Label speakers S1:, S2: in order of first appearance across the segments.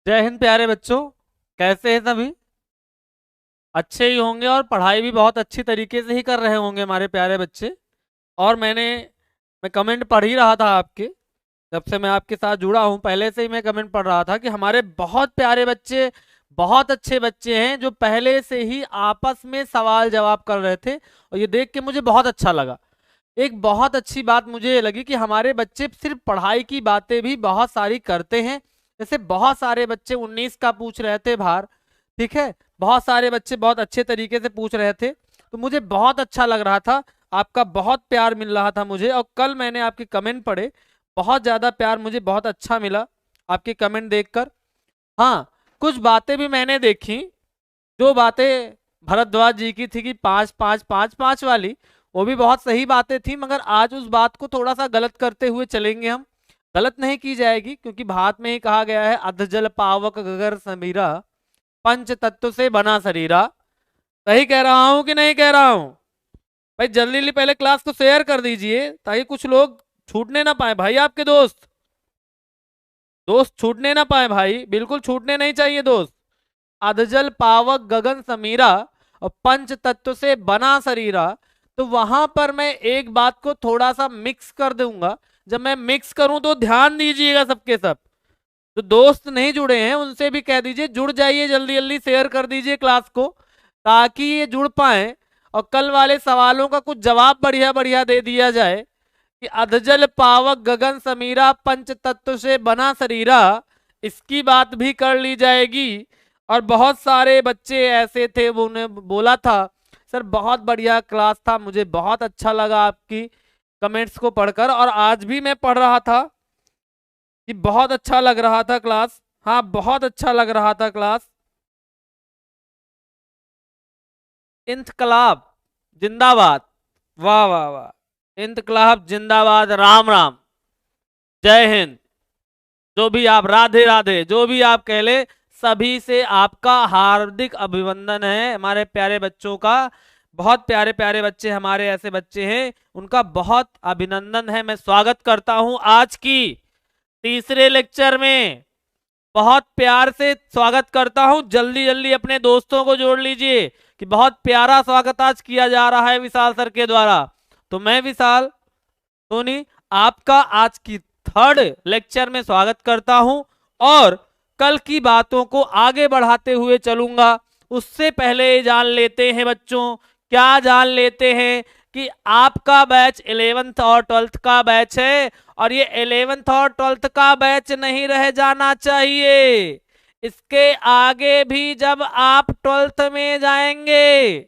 S1: जय हिंद प्यारे बच्चों। कैसे हैं सभी? अच्छे ही होंगे और पढ़ाई भी बहुत अच्छी तरीके से ही कर रहे होंगे हमारे प्यारे बच्चे। और मैं कमेंट पढ़ ही रहा था आपके। जब से मैं आपके साथ जुड़ा हूं पहले से ही मैं कमेंट पढ़ रहा था कि हमारे बहुत प्यारे बच्चे, बहुत अच्छे बच्चे हैं जो पहले से ही आपस में सवाल जवाब कर रहे थे। और ये देख के मुझे बहुत अच्छा लगा। एक बहुत अच्छी बात मुझे ये लगी कि हमारे बच्चे सिर्फ पढ़ाई की बातें भी बहुत सारी करते हैं। जैसे बहुत सारे बच्चे 19 का पूछ रहे थे भार, ठीक है। बहुत सारे बच्चे बहुत अच्छे तरीके से पूछ रहे थे, तो मुझे बहुत अच्छा लग रहा था। आपका बहुत प्यार मिल रहा था मुझे, और कल मैंने आपके कमेंट पढ़े, बहुत ज्यादा प्यार मुझे बहुत अच्छा मिला आपके कमेंट देखकर। हाँ, कुछ बातें भी मैंने देखी, जो बातें भरद्वाज जी की थी कि 5 5 5 5 5 वाली, वो भी बहुत सही बातें थी। मगर आज उस बात को थोड़ा सा गलत करते हुए चलेंगे हम। गलत नहीं की जाएगी, क्योंकि भारत में ही कहा गया है अधजल पावक गगन समीरा, पंच तत्व से बना शरीरा। सही कह रहा हूं कि नहीं कह रहा हूं? भाई जल्दी जल्दी पहले क्लास को शेयर कर दीजिए, ताकि कुछ लोग छूटने ना पाए भाई। आपके दोस्त दोस्त छूटने ना पाए भाई, बिल्कुल छूटने नहीं चाहिए दोस्त। अधजल पावक गगन समीरा और पंच तत्व से बना शरीरा। तो वहां पर मैं एक बात को थोड़ा सा मिक्स कर दूंगा। जब मैं मिक्स करूं तो ध्यान दीजिएगा सबके सब। जो दोस्त नहीं जुड़े हैं उनसे भी कह दीजिए जुड़ जाइए, जल्दी जल्दी शेयर कर दीजिए क्लास को, ताकि ये जुड़ पाए और कल वाले सवालों का कुछ जवाब बढ़िया बढ़िया दे दिया जाए कि अधजल पावक गगन समीरा पंच तत्व से बना शरीरा, इसकी बात भी कर ली जाएगी। और बहुत सारे बच्चे ऐसे थे, वो उन्हें बोला था सर बहुत बढ़िया क्लास था, मुझे बहुत अच्छा लगा आपकी कमेंट्स को पढ़कर। और आज भी मैं पढ़ रहा था कि बहुत अच्छा लग रहा था क्लास। हाँ, बहुत अच्छा लग रहा था क्लास। इंतकलाब जिंदाबाद। वाह वाह वाह, इंतकलाब जिंदाबाद, राम राम, जय हिंद। जो भी आप, राधे राधे, जो भी आप कह ले, सभी से आपका हार्दिक अभिनंदन है हमारे प्यारे बच्चों का। बहुत प्यारे प्यारे बच्चे हमारे ऐसे बच्चे हैं, उनका बहुत अभिनंदन है। मैं स्वागत करता हूं आज की तीसरे लेक्चर में। बहुत प्यार से स्वागत करता हूं। जल्दी जल्दी अपने दोस्तों को जोड़ लीजिए कि बहुत प्यारा स्वागत आज किया जा रहा है विशाल सर के द्वारा। तो मैं विशाल सोनी आपका आज की थर्ड लेक्चर में स्वागत करता हूं, और कल की बातों को आगे बढ़ाते हुए चलूंगा। उससे पहले जान लेते हैं बच्चों, क्या जान लेते हैं कि आपका बैच 11th और 12th का बैच है, और ये 11th और 12th का बैच नहीं रह जाना चाहिए। इसके आगे भी जब आप 12th में जाएंगे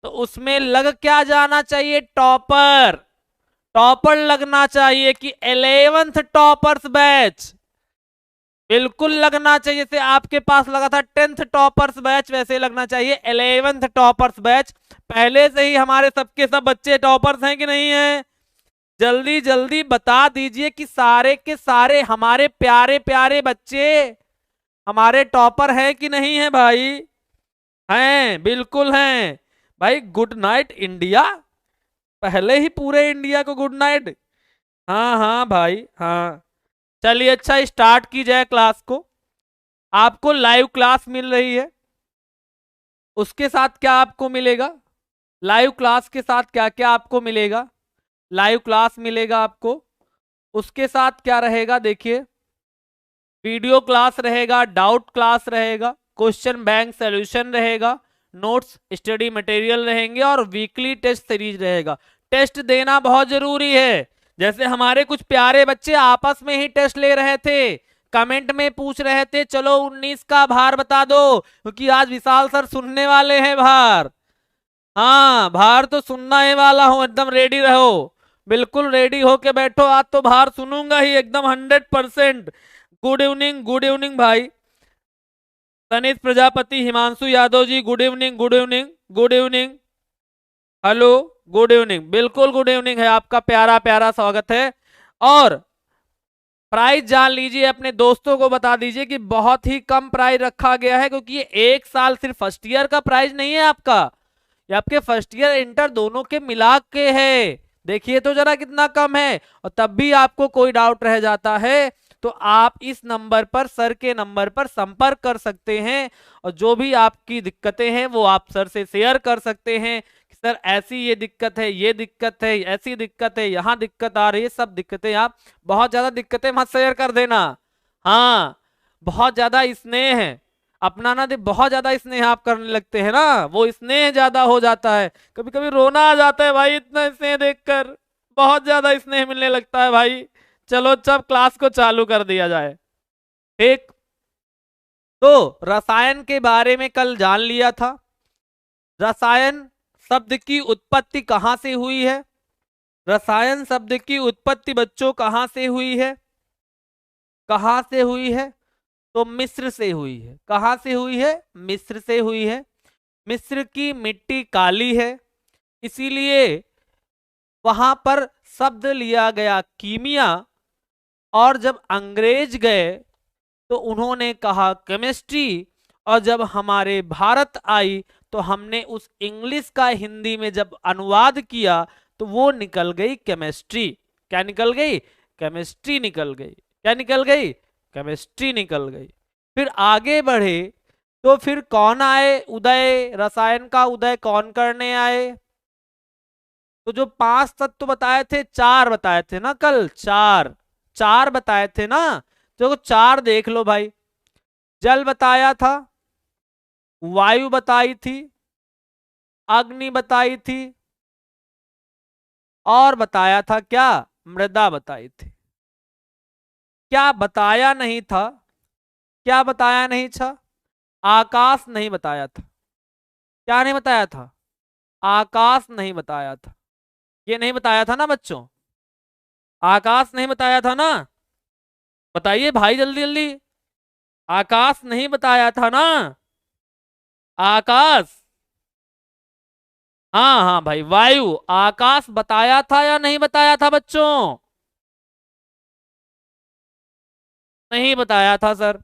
S1: तो उसमें लग क्या जाना चाहिए? टॉपर। टॉपर लगना चाहिए कि 11th टॉपर्स बैच, बिल्कुल लगना चाहिए। जैसे आपके पास लगा था 10th टॉपर्स बैच, वैसे लगना चाहिए 11th टॉपर्स बैच। पहले से ही हमारे सबके सब बच्चे टॉपर्स हैं कि नहीं है? जल्दी जल्दी बता दीजिए कि सारे के सारे हमारे प्यारे प्यारे बच्चे हमारे टॉपर हैं कि नहीं है भाई? हैं, बिल्कुल हैं भाई। गुड नाइट इंडिया, पहले ही पूरे इंडिया को गुड नाइट। हाँ हाँ भाई, हाँ। चलिए, अच्छा स्टार्ट की जाए क्लास को। आपको लाइव क्लास मिल रही है, उसके साथ क्या आपको मिलेगा? लाइव क्लास के साथ क्या क्या आपको मिलेगा? लाइव क्लास मिलेगा आपको, उसके साथ क्या रहेगा देखिए। वीडियो क्लास रहेगा, डाउट क्लास रहेगा, क्वेश्चन बैंक सॉल्यूशन रहेगा, नोट्स स्टडी मटेरियल रहेंगे, और वीकली टेस्ट सीरीज रहेगा। टेस्ट देना बहुत जरूरी है। जैसे हमारे कुछ प्यारे बच्चे आपस में ही टेस्ट ले रहे थे, कमेंट में पूछ रहे थे चलो 19 का भार बता दो, क्योंकि आज विशाल सर सुनने वाले हैं भार। हाँ, भार तो सुनना ही वाला हूं, एकदम रेडी रहो। बिल्कुल रेडी होके बैठो, आज तो भार सुनूंगा ही एकदम 100%। गुड इवनिंग, गुड इवनिंग भाई। Tanish Prajapati, Himanshu Yadav ji, good evening, good evening, good evening. Hello, good evening, बिल्कुल गुड इवनिंग है आपका, प्यारा प्यारा स्वागत है। और प्राइस जान लीजिए, अपने दोस्तों को बता दीजिए कि बहुत ही कम प्राइस रखा गया है, क्योंकि ये एक साल सिर्फ फर्स्ट ईयर का प्राइस नहीं है आपका, ये आपके फर्स्ट ईयर इंटर दोनों के मिला के है। देखिए तो जरा कितना कम है। और तब भी आपको कोई डाउट रह जाता है तो आप इस नंबर पर, सर के नंबर पर संपर्क कर सकते हैं और जो भी आपकी दिक्कतें हैं वो आप सर से शेयर कर सकते हैं कि सर ऐसी ये दिक्कत है, ये दिक्कत है, ऐसी दिक्कत है, यहाँ दिक्कत आ रही है। सब दिक्कतें आप, बहुत ज्यादा दिक्कतें मत शेयर कर देना। हाँ, बहुत ज्यादा स्नेह है अपना ना, दे बहुत ज्यादा स्नेह आप करने लगते हैं ना, वो स्नेह ज्यादा हो जाता है, कभी कभी रोना आ जाता है भाई इतना स्नेह देखकर, बहुत ज्यादा स्नेह मिलने लगता है भाई। चलो जब क्लास को चालू कर दिया जाए। ठीक, तो रसायन के बारे में कल जान लिया था। रसायन शब्द की उत्पत्ति कहां से हुई है? रसायन शब्द की उत्पत्ति बच्चों कहां से हुई है? कहां से हुई है? तो मिस्र से हुई है। कहां से हुई है? मिस्र से हुई है। मिस्र की मिट्टी काली है, इसीलिए वहां पर शब्द लिया गया कीमिया। और जब अंग्रेज गए तो उन्होंने कहा केमिस्ट्री, और जब हमारे भारत आई तो हमने उस इंग्लिश का हिंदी में जब अनुवाद किया तो वो निकल गई केमिस्ट्री। क्या निकल गई? केमिस्ट्री निकल गई। क्या निकल गई? केमिस्ट्री निकल गई। फिर आगे बढ़े तो फिर कौन आए उदय? रसायन का उदय कौन करने आए? तो जो 5 तत्व बताए थे, 4 बताए थे ना कल, 4 बताए थे ना। तो 4 देख लो भाई। जल बताया था, वायु बताई थी, अग्नि बताई थी, और बताया था क्या? मृदा बताई थी। क्या बताया नहीं था? क्या बताया नहीं था? आकाश नहीं बताया था। क्या नहीं बताया था? आकाश नहीं बताया था। ये नहीं बताया था ना बच्चों? आकाश नहीं बताया था ना? बताइए भाई जल्दी जल्दी। आकाश नहीं बताया था ना? आकाश, हाँ हाँ भाई, वायु। आकाश बताया था या नहीं बताया था बच्चों? नहीं बताया था सर।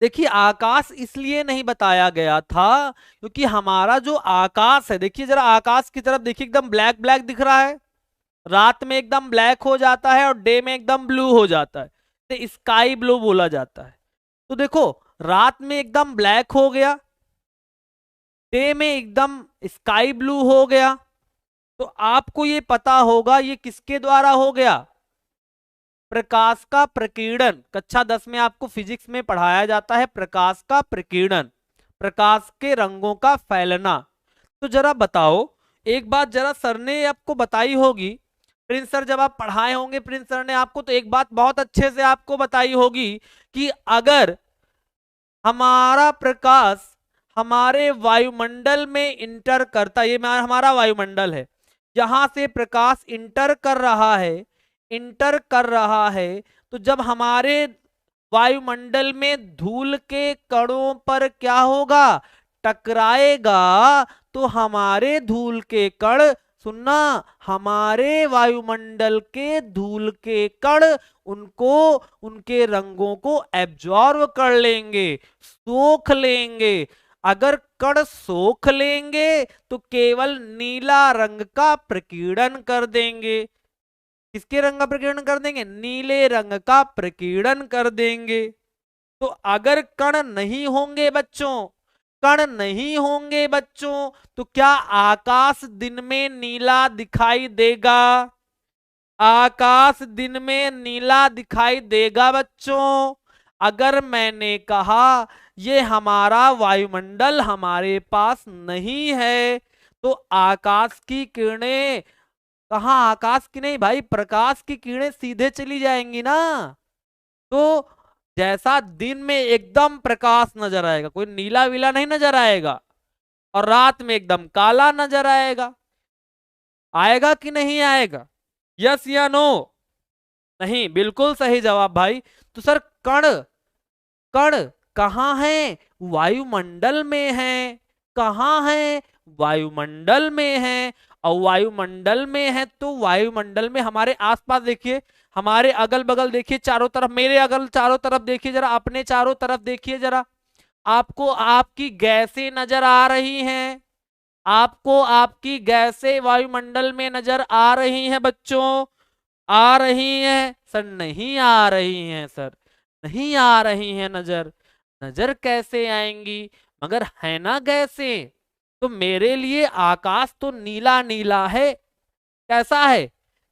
S1: देखिए आकाश इसलिए नहीं बताया गया था क्योंकि हमारा जो आकाश है, देखिए जरा आकाश की तरफ देखिए, एकदम ब्लैक ब्लैक दिख रहा है। रात में एकदम ब्लैक हो जाता है और डे में एकदम ब्लू हो जाता है, तो स्काई ब्लू बोला जाता है। तो देखो, रात में एकदम ब्लैक हो गया, डे में एकदम स्काई ब्लू हो गया। तो आपको ये पता होगा ये किसके द्वारा हो गया? प्रकाश का प्रकीर्णन। कक्षा 10 में आपको फिजिक्स में पढ़ाया जाता है प्रकाश का प्रकीर्णन, प्रकाश के रंगों का फैलना। तो जरा बताओ, एक बात जरा सर ने आपको बताई होगी, प्रिंस सर जब आप पढ़ाए होंगे, प्रिंस सर ने आपको तो एक बात बहुत अच्छे से आपको बताई होगी कि अगर हमारा प्रकाश हमारे वायुमंडल में इंटर करता, ये हमारा वायुमंडल है, जहां से प्रकाश इंटर कर रहा है, इंटर कर रहा है, तो जब हमारे वायुमंडल में धूल के कणों पर क्या होगा? टकराएगा। तो हमारे धूल के कण, सुनना, हमारे वायुमंडल के धूल के कण उनको, उनके रंगों को एब्जॉर्व कर लेंगे, सोख लेंगे। अगर कण सोख लेंगे तो केवल नीला रंग का प्रकीर्णन कर देंगे। किसके रंग का प्रकीर्णन कर देंगे? नीले रंग का प्रकीर्णन कर देंगे। तो अगर कण नहीं होंगे बच्चों, कण नहीं होंगे बच्चों, तो क्या आकाश दिन में नीला दिखाई देगा? आकाश दिन में नीला दिखाई देगा बच्चों? अगर मैंने कहा ये हमारा वायुमंडल हमारे पास नहीं है, तो आकाश की किरणें कहाँ? आकाश की नहीं भाई, प्रकाश की किरणें सीधे चली जाएंगी ना। तो जैसा दिन में एकदम प्रकाश नजर आएगा, कोई नीला वीला नहीं नजर आएगा, और रात में एकदम काला नजर आएगा। आएगा कि नहीं आएगा? यस या नो? नहीं, बिल्कुल सही जवाब भाई। तो सर कण, कण कहाँ है? वायुमंडल में है। कहाँ है? वायुमंडल में है। और वायुमंडल में है तो वायुमंडल में हमारे आसपास देखिए, हमारे अगल बगल देखिए, चारों तरफ, मेरे अगल चारों तरफ देखिए जरा, अपने चारों तरफ देखिए जरा, आपको आपकी गैसें नजर आ रही हैं। आपको आपकी गैसें वायुमंडल में नजर आ रही हैं बच्चों। आ रही हैं सर? नहीं आ रही हैं सर, नहीं आ रही हैं नजर। नजर कैसे आएंगी, मगर है ना कैसे? तो मेरे लिए आकाश तो नीला नीला है। कैसा है,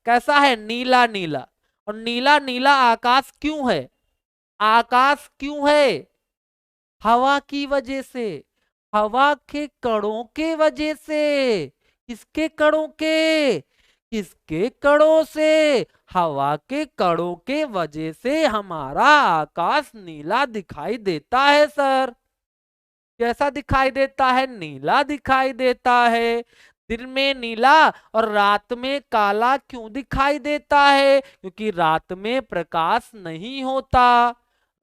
S1: कैसा है? नीला नीला। और नीला नीला आकाश क्यों है? आकाश क्यों है? हवा की वजह से, हवा के कणों के वजह से। किसके कणों के? किसके कणों से? हवा के कणों के वजह से हमारा आकाश नीला दिखाई देता है सर। कैसा दिखाई देता है? नीला दिखाई देता है। दिन में नीला और रात में काला क्यों दिखाई देता है? क्योंकि रात में प्रकाश नहीं होता,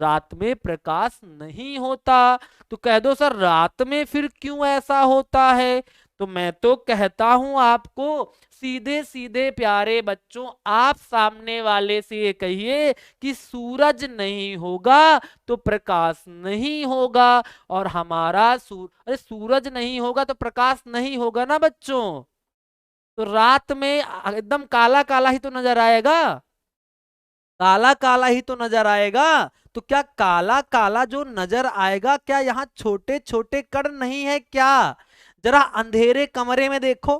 S1: रात में प्रकाश नहीं होता। तो कह दो सर रात में फिर क्यों ऐसा होता है? तो मैं तो कहता हूं आपको, सीधे सीधे प्यारे बच्चों, आप सामने वाले से ये कहिए कि सूरज नहीं होगा तो प्रकाश नहीं होगा। और हमारा अरे सूरज नहीं होगा तो प्रकाश नहीं होगा ना बच्चों। तो रात में एकदम काला काला ही तो नजर आएगा, काला काला ही तो नजर आएगा। तो क्या काला काला जो नजर आएगा, क्या यहाँ छोटे छोटे कण नहीं है क्या? जरा अंधेरे कमरे में देखो,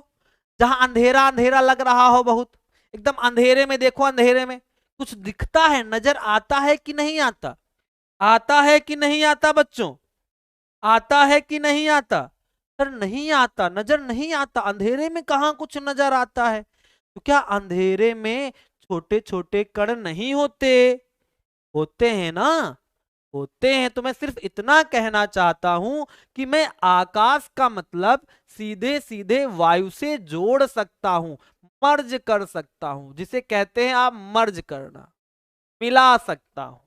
S1: जहां अंधेरा अंधेरा लग रहा हो बहुत, एकदम अंधेरे में देखो, अंधेरे में कुछ दिखता है, नजर आता है कि नहीं आता? आता है कि नहीं आता बच्चों? आता है कि नहीं आता? सर नहीं आता, नजर नहीं आता, अंधेरे में कहां कुछ नजर आता है। तो क्या अंधेरे में छोटे छोटे कण नहीं होते? होते हैं ना, होते हैं। तो मैं सिर्फ इतना कहना चाहता हूं कि मैं आकाश का मतलब सीधे सीधे वायु से जोड़ सकता हूं, मर्ज कर सकता हूं, जिसे कहते हैं आप मर्ज करना, मिला सकता हूं।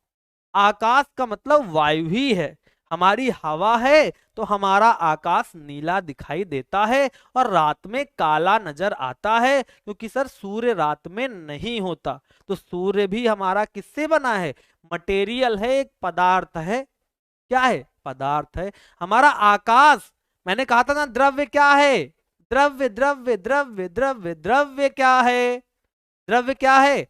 S1: आकाश का मतलब वायु ही है। हमारी हवा है तो हमारा आकाश नीला दिखाई देता है और रात में काला नजर आता है, क्योंकि सर सूर्य रात में नहीं होता। तो सूर्य भी हमारा किससे बना है? मटेरियल है, एक पदार्थ है। क्या है? पदार्थ है। हमारा आकाश, मैंने कहा था ना द्रव्य क्या है? द्रव्य द्रव्य द्रव्य द्रव्य द्रव्य क्या है? द्रव्य क्या है?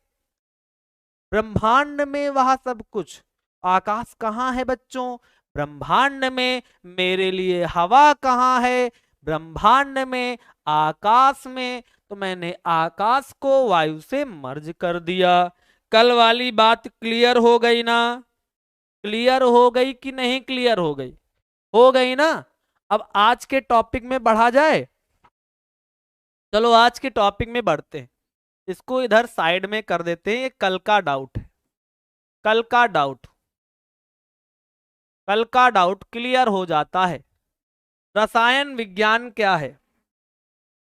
S1: ब्रह्मांड में वह सब कुछ। आकाश कहाँ है बच्चों? ब्रह्मांड में। मेरे लिए हवा कहाँ है? ब्रह्मांड में, आकाश में। तो मैंने आकाश को वायु से मर्ज कर दिया। कल वाली बात क्लियर हो गई ना? क्लियर हो गई कि नहीं क्लियर हो गई? हो गई ना? अब आज के टॉपिक में बढ़ा जाए। चलो आज के टॉपिक में बढ़ते हैं। इसको इधर साइड में कर देते हैं, ये कल का डाउट है, कल का डाउट, कल का डाउट क्लियर हो जाता है। रसायन विज्ञान क्या है?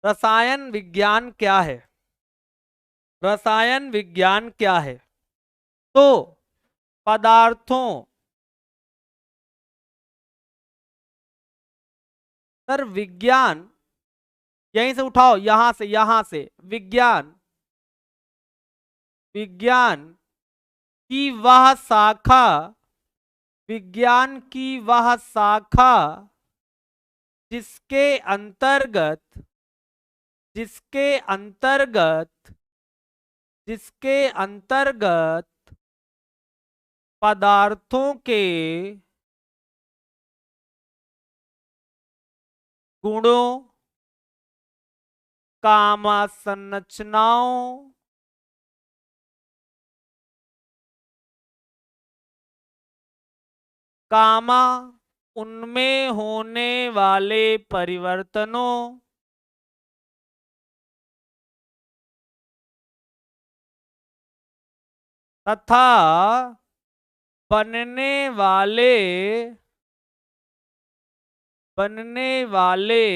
S1: रसायन विज्ञान क्या है? रसायन विज्ञान क्या है? तो पदार्थों, सर विज्ञान, यहीं से उठाओ, यहां से विज्ञान, विज्ञान की वह शाखा, विज्ञान की वह शाखा जिसके अंतर्गत, जिसके अंतर्गत, जिसके अंतर्गत पदार्थों के गुणों, कामा संरचनाओं, कामा उनमें होने वाले परिवर्तनों, तथा बनने वाले, बनने वाले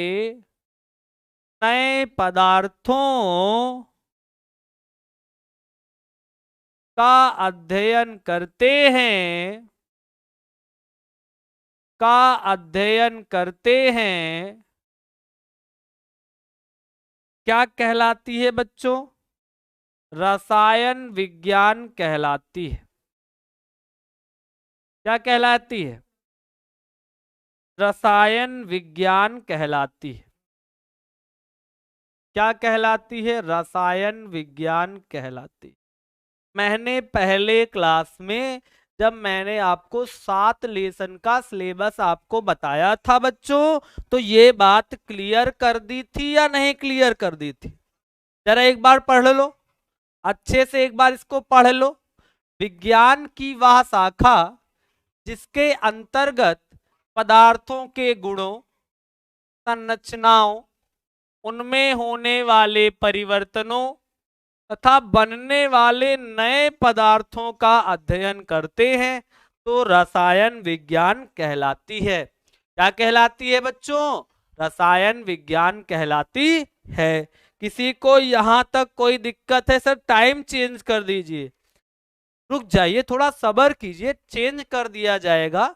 S1: नए पदार्थों का अध्ययन करते हैं, का अध्ययन करते हैं। क्या कहलाती है बच्चों? रसायन विज्ञान कहलाती है। क्या कहलाती है? रसायन विज्ञान कहलाती है। क्या कहलाती है? रसायन विज्ञान कहलाती है। मैंने पहले क्लास में जब मैंने आपको 7 लेसन का सिलेबस आपको बताया था बच्चों, तो ये बात क्लियर कर दी थी या नहीं क्लियर कर दी थी? जरा एक बार पढ़ लो, अच्छे से एक बार इसको पढ़ लो। विज्ञान की वह शाखा जिसके अंतर्गत पदार्थों के गुणों, संरचनाओं, उनमें होने वाले परिवर्तनों तथा बनने वाले नए पदार्थों का अध्ययन करते हैं, तो रसायन विज्ञान कहलाती है। क्या कहलाती है बच्चों? रसायन विज्ञान कहलाती है। किसी को यहां तक कोई दिक्कत है? सर टाइम चेंज कर दीजिए, रुक जाइए, थोड़ा सब्र कीजिए, चेंज कर दिया जाएगा।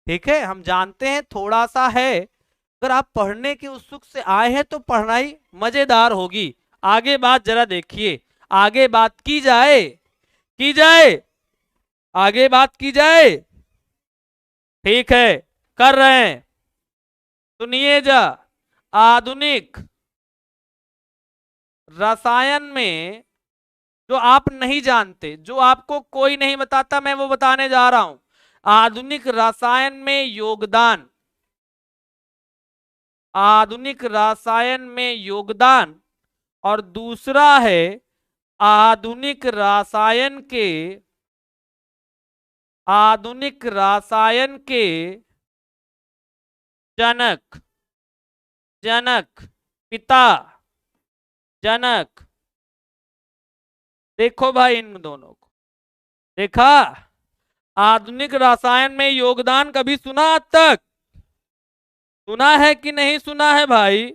S1: ठीक है, हम जानते हैं थोड़ा सा है, अगर आप पढ़ने के उत्सुक से आए हैं तो पढ़ाई मजेदार होगी। आगे बात जरा देखिए, आगे बात की जाए, की जाए, आगे बात की जाए। ठीक है, कर रहे हैं। सुनिए जा, आधुनिक रसायन में जो आप नहीं जानते, जो आपको कोई नहीं बताता, मैं वो बताने जा रहा हूं। आधुनिक रसायन में योगदान, आधुनिक रसायन में योगदान, और दूसरा है आधुनिक रसायन के, आधुनिक रसायन के जनक, जनक, पिता, जनक। देखो भाई इन दोनों को देखा, आधुनिक रसायन में योगदान कभी सुना आज तक? सुना है कि नहीं सुना है भाई?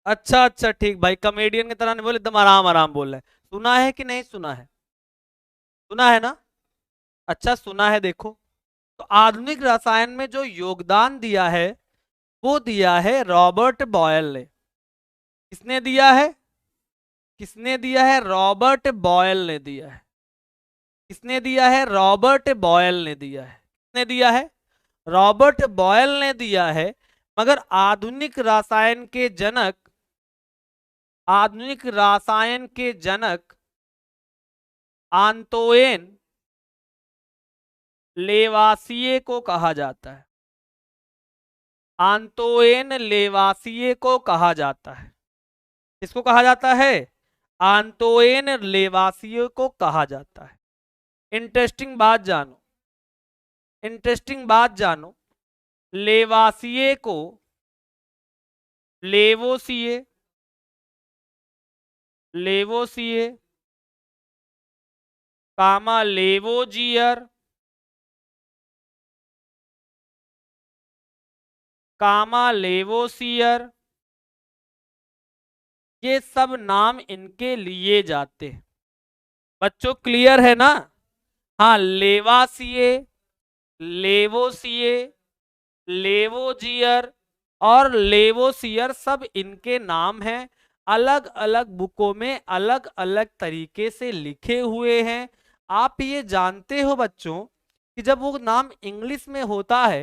S1: अच्छा अच्छा ठीक भाई, कॉमेडियन की तरह नहीं बोले, एकदम आराम आराम बोल रहे हैं। सुना है कि नहीं सुना है? सुना है ना? अच्छा सुना है। देखो, तो आधुनिक रसायन में जो योगदान दिया है वो दिया है रॉबर्ट बॉयल ने। किसने दिया है? किसने दिया है? रॉबर्ट बॉयल ने दिया है। किसने दिया है? रॉबर्ट बॉयल ने दिया है। किसने दिया है? रॉबर्ट बॉयल ने दिया है। मगर आधुनिक रसायन के जनक, आधुनिक रसायन के जनक आंतोइन लेवासिए को कहा जाता है। आंतोइन लेवासिए को कहा जाता है। किसको कहा जाता है? आंतोइन लेवासिए को कहा जाता है। इंटरेस्टिंग बात जानो, इंटरेस्टिंग बात जानो, लेवासिए को लेवोसिए, लेवोसिए कामा लेवोजियर, कामा लेवोसियर, ये सब नाम इनके लिए जाते हैं। बच्चों क्लियर है ना? हाँ, लेवासिए, लेवोसिए, लेवोजियर और लेवोसियर सब इनके नाम हैं। अलग अलग बुकों में अलग अलग तरीके से लिखे हुए हैं। आप ये जानते हो बच्चों कि जब वो नाम इंग्लिश में होता है,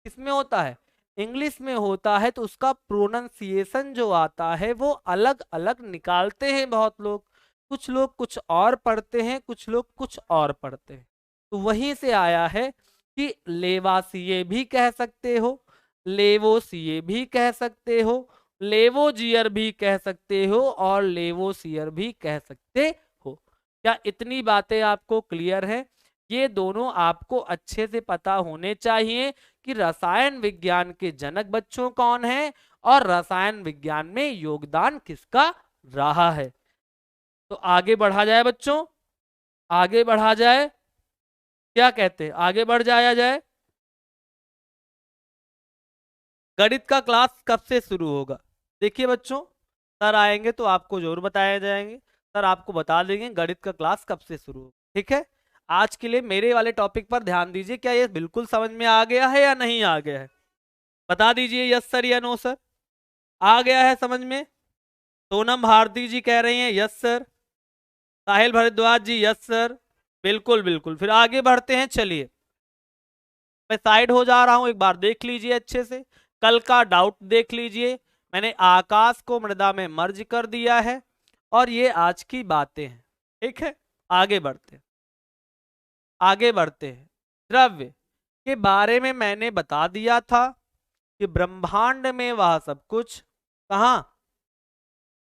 S1: किसमें होता है? इंग्लिश में होता है, तो उसका प्रोनाउंसिएशन जो आता है वो अलग अलग निकालते हैं बहुत लोग। कुछ लोग कुछ और पढ़ते हैं, कुछ लोग कुछ और पढ़ते हैं। तो वहीं से आया है कि लेवासिए भी कह सकते हो, लेवोसिए भी कह सकते हो, लेवोजियर भी कह सकते हो और लेवोसियर भी कह सकते हो। क्या इतनी बातें आपको क्लियर है? ये दोनों आपको अच्छे से पता होने चाहिए कि रसायन विज्ञान के जनक बच्चों कौन है और रसायन विज्ञान में योगदान किसका रहा है। तो आगे बढ़ा जाए बच्चों, आगे बढ़ा जाए, क्या कहते हैं, आगे बढ़ जाया जाए। गणित का क्लास कब से शुरू होगा? देखिए बच्चों, सर आएंगे तो आपको जरूर बताया जाएंगे, सर आपको बता देंगे गणित का क्लास कब से शुरू होगा। ठीक है, आज के लिए मेरे वाले टॉपिक पर ध्यान दीजिए। क्या ये बिल्कुल समझ में आ गया है या नहीं आ गया है? बता दीजिए यस सर या नो सर। आ गया है समझ में? सोनम भारती जी कह रही हैं यस सर, साहिल भारद्वाज जी यस सर, बिल्कुल बिल्कुल। फिर आगे बढ़ते हैं, चलिए मैं साइड हो जा रहा हूं, एक बार देख लीजिए अच्छे से, कल का डाउट देख लीजिए। मैंने आकाश को मृदा में मर्ज कर दिया है और ये आज की बातें हैं, ठीक है। आगे बढ़ते हैं, आगे बढ़ते हैं। द्रव्य के बारे में मैंने बता दिया था कि ब्रह्मांड में वह सब कुछ, कहाँ,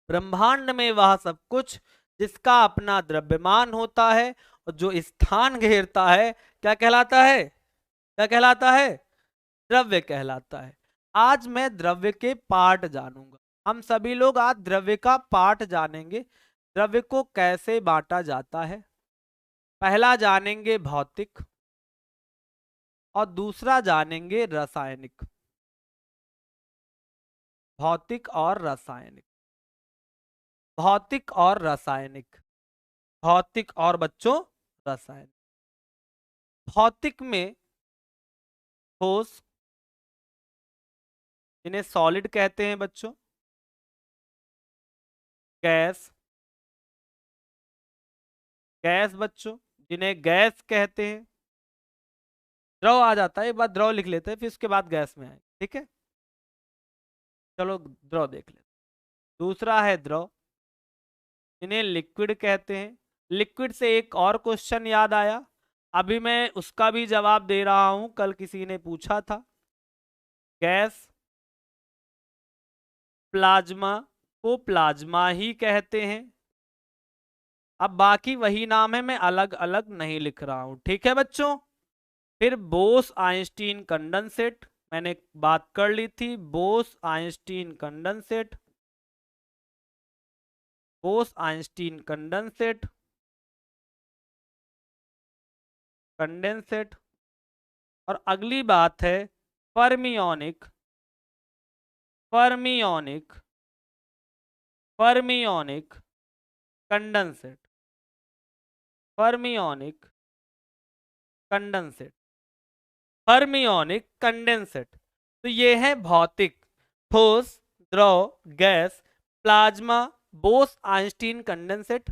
S1: ब्रह्मांड में वह सब कुछ जिसका अपना द्रव्यमान होता है और जो स्थान घेरता है, क्या कहलाता है, क्या कहलाता है, द्रव्य कहलाता है। आज मैं द्रव्य के पार्ट जानूंगा, हम सभी लोग आज द्रव्य का पार्ट जानेंगे। द्रव्य को कैसे बांटा जाता है, पहला जानेंगे भौतिक और दूसरा जानेंगे रासायनिक। भौतिक और रासायनिक, भौतिक और रासायनिक, भौतिक और बच्चों रासायनिक। भौतिक में ठोस, इन्हें सॉलिड कहते हैं बच्चों, गैस, गैस बच्चों जिन्हें गैस कहते हैं। द्रव आ जाता है, एक बार द्रव लिख लेते हैं फिर उसके बाद गैस में आए, ठीक है। चलो द्रव देख लेते। दूसरा है द्रव, इन्हें लिक्विड कहते हैं। लिक्विड से एक और क्वेश्चन याद आया, अभी मैं उसका भी जवाब दे रहा हूं, कल किसी ने पूछा था। गैस, प्लाज्मा को प्लाज्मा ही कहते हैं। अब बाकी वही नाम है, मैं अलग अलग नहीं लिख रहा हूं, ठीक है बच्चों। फिर बोस आइंस्टीन कंडेंसेट, मैंने बात कर ली थी, Bose Einstein condensate, Bose Einstein condensate, condensate. और अगली बात है fermionic, fermionic, fermionic condensate, fermionic condensate, fermionic condensate. तो ये है भौतिक, ठोस, द्रव, gas, plasma, Bose Einstein condensate,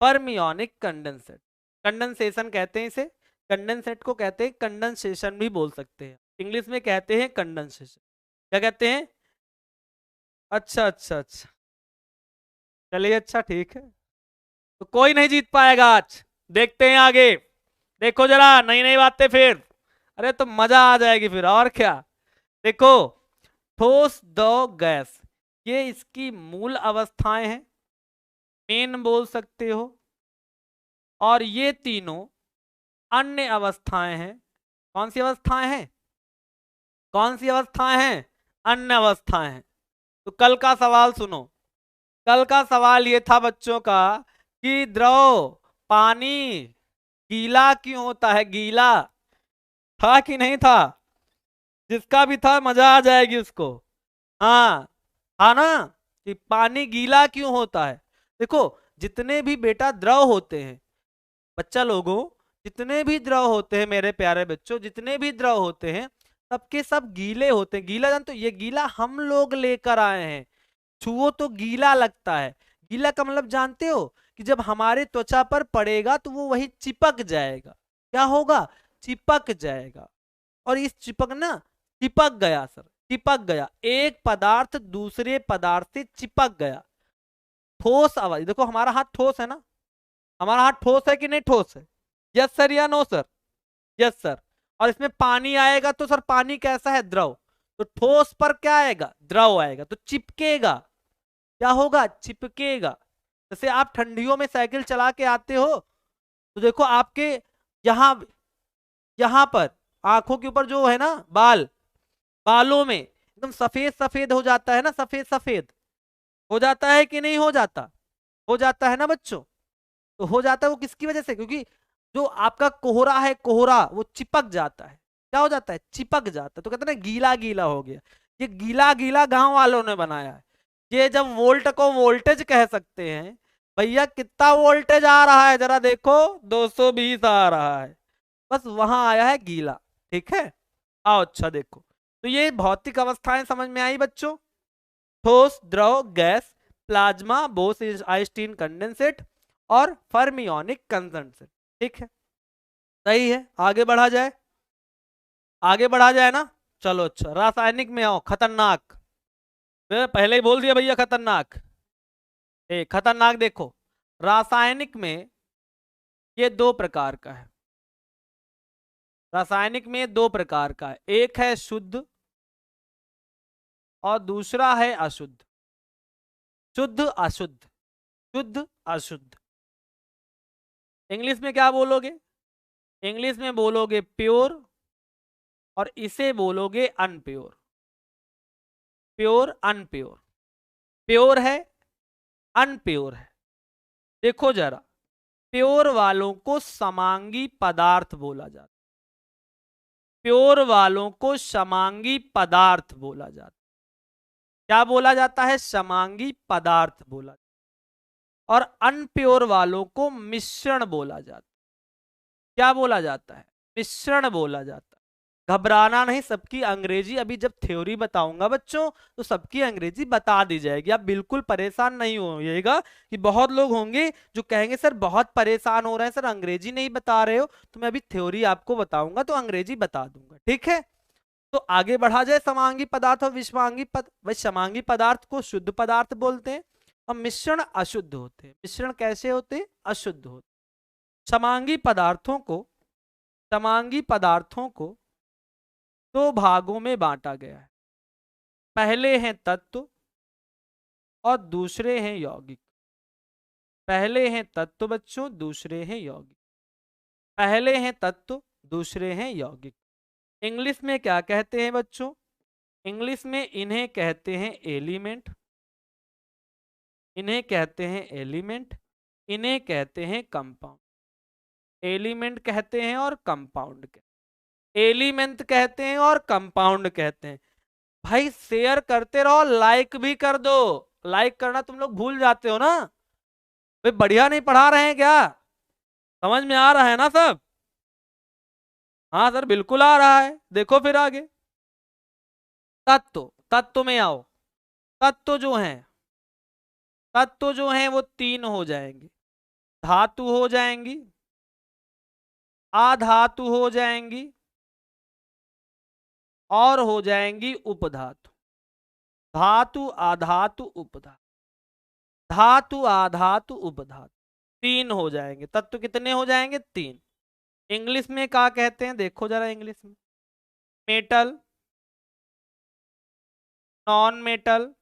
S1: fermionic condensate. Condensation कहते हैं इसे, कंडेंसेट को कहते हैं कंडेंसेशन भी बोल सकते हैं, इंग्लिश में कहते हैं कंडेंसेशन। क्या कहते हैं, अच्छा अच्छा अच्छा, चलिए अच्छा ठीक है। तो कोई नहीं जीत पाएगा आज, देखते हैं आगे। देखो जरा नई नई बातें फिर, अरे तो मजा आ जाएगी फिर, और क्या। देखो, ठोस, द्रव, गैस, ये इसकी मूल अवस्थाएं हैं, मेन बोल सकते हो। और ये तीनों अन्य अवस्थाएं हैं। कौन सी अवस्थाएं हैं, कौन सी अवस्थाएं हैं, अन्य अवस्थाएं हैं। तो कल का सवाल सुनो, कल का सवाल ये था बच्चों का कि द्रव, पानी गीला क्यों होता है, गीला था कि नहीं था, जिसका भी था मजा आ जाएगी उसको। हाँ, था ना, कि पानी गीला क्यों होता है। देखो, जितने भी बेटा द्रव होते हैं, बच्चा लोगों, जितने भी द्रव होते हैं मेरे प्यारे बच्चों, जितने भी द्रव होते हैं सबके सब गीले होते हैं। गीला जानते हो, ये गीला हम लोग लेकर आए हैं, छुओ तो गीला लगता है। गीला का मतलब जानते हो कि जब हमारे त्वचा पर पड़ेगा तो वो वही चिपक जाएगा, क्या होगा, चिपक जाएगा। और इस चिपकना, चिपक गया सर, चिपक गया, एक पदार्थ दूसरे पदार्थ से चिपक गया। ठोस आवाज, देखो हमारा हाथ ठोस है ना, हमारा हाथ ठोस है कि नहीं ठोस है, यस सर या नो सर, यस सर। और इसमें पानी आएगा तो सर पानी कैसा है, द्रव, तो ठोस पर क्या आएगा, द्रव आएगा, तो चिपकेगा, क्या होगा, चिपकेगा। जैसे आप ठंडियों में साइकिल चला के आते हो तो देखो आपके यहां, यहां पर आंखों के ऊपर जो है ना बाल, बालों में एकदम सफेद सफेद हो जाता है ना, सफेद सफेद हो जाता है कि नहीं हो जाता, हो जाता है ना बच्चों। तो हो जाता है वो किसकी वजह से, क्योंकि जो आपका कोहरा है, कोहरा वो चिपक जाता है, क्या हो जाता है, चिपक जाता है। तो कहते हैं ना गीला गीला हो गया, ये गीला गीला गांव वालों ने बनाया है। ये जब वोल्ट को वोल्टेज कह सकते हैं, भैया कितना वोल्टेज आ रहा है जरा देखो, 220 आ रहा है, बस वहां आया है गीला, ठीक है। आओ अच्छा देखो, तो ये भौतिक अवस्थाएं समझ में आई बच्चों, ठोस, द्रव, gas, plasma, Bose Einstein condensate और फर्मियोनिक कंडेंसेट, ठीक है। सही है, आगे बढ़ा जाए, आगे बढ़ा जाए ना। चलो अच्छा, रासायनिक में आओ, खतरनाक, मैं पहले ही बोल दिया भैया खतरनाक। खतरनाक देखो, रासायनिक में ये दो प्रकार का है। रासायनिक में दो प्रकार का है, एक है शुद्ध और दूसरा है अशुद्ध। शुद्ध अशुद्ध, शुद्ध अशुद्ध। इंग्लिश में क्या बोलोगे? इंग्लिश में बोलोगे प्योर, और इसे बोलोगे अनप्योर। प्योर अनप्योर, प्योर है अनप्योर है। देखो जरा, प्योर वालों को समांगी पदार्थ बोला जाता है। प्योर वालों को समांगी पदार्थ बोला जाता है। क्या बोला जाता है? समांगी पदार्थ बोला जाता है। और अनप्योर वालों को मिश्रण बोला जाता है। क्या बोला जाता है? मिश्रण बोला जाता है। घबराना नहीं, सबकी अंग्रेजी अभी जब थ्योरी बताऊंगा बच्चों तो सबकी अंग्रेजी बता दी जाएगी। आप बिल्कुल परेशान नहीं होइएगा कि बहुत लोग होंगे जो कहेंगे सर बहुत परेशान हो रहे हैं, सर अंग्रेजी नहीं बता रहे हो। तो मैं अभी थ्योरी आपको बताऊंगा तो अंग्रेजी बता दूंगा, ठीक है। तो आगे बढ़ा जाए, समांगी पदार्थ और विषमांगी वह समांगी पदार्थ को शुद्ध पदार्थ बोलते हैं और मिश्रण अशुद्ध होते हैं। मिश्रण कैसे होते? अशुद्ध होते। समांगी पदार्थों को, समांगी पदार्थों को दो भागों में बांटा गया है। पहले हैं तत्व और दूसरे हैं यौगिक। पहले हैं तत्व बच्चों, दूसरे हैं यौगिक। पहले हैं तत्व, दूसरे हैं यौगिक। इंग्लिश में क्या कहते हैं बच्चों? इंग्लिश में इन्हें कहते हैं एलिमेंट। इन्हें कहते हैं एलिमेंट, इन्हें कहते हैं कंपाउंड। एलिमेंट कहते हैं और कंपाउंड कहते हैं। एलिमेंट कहते हैं और कंपाउंड कहते हैं। भाई शेयर करते रहो, लाइक भी कर दो। लाइक करना तुम लोग भूल जाते हो ना। भाई बढ़िया नहीं पढ़ा रहे हैं क्या? समझ में आ रहा है ना सब? हाँ सर बिल्कुल आ रहा है। देखो फिर आगे, तत्व, तत्व में आओ। तत्व जो हैं, तत्व जो हैं वो तीन हो जाएंगे। धातु हो जाएंगी, आधातु हो जाएंगी और हो जाएंगी उपधातु। धातु आधातु उपधातु, धातु आधातु उपधातु, तीन हो जाएंगे। तत्व कितने हो जाएंगे? तीन। इंग्लिश में क्या कहते हैं? देखो जरा इंग्लिश में, मेटल, नॉन मेटल,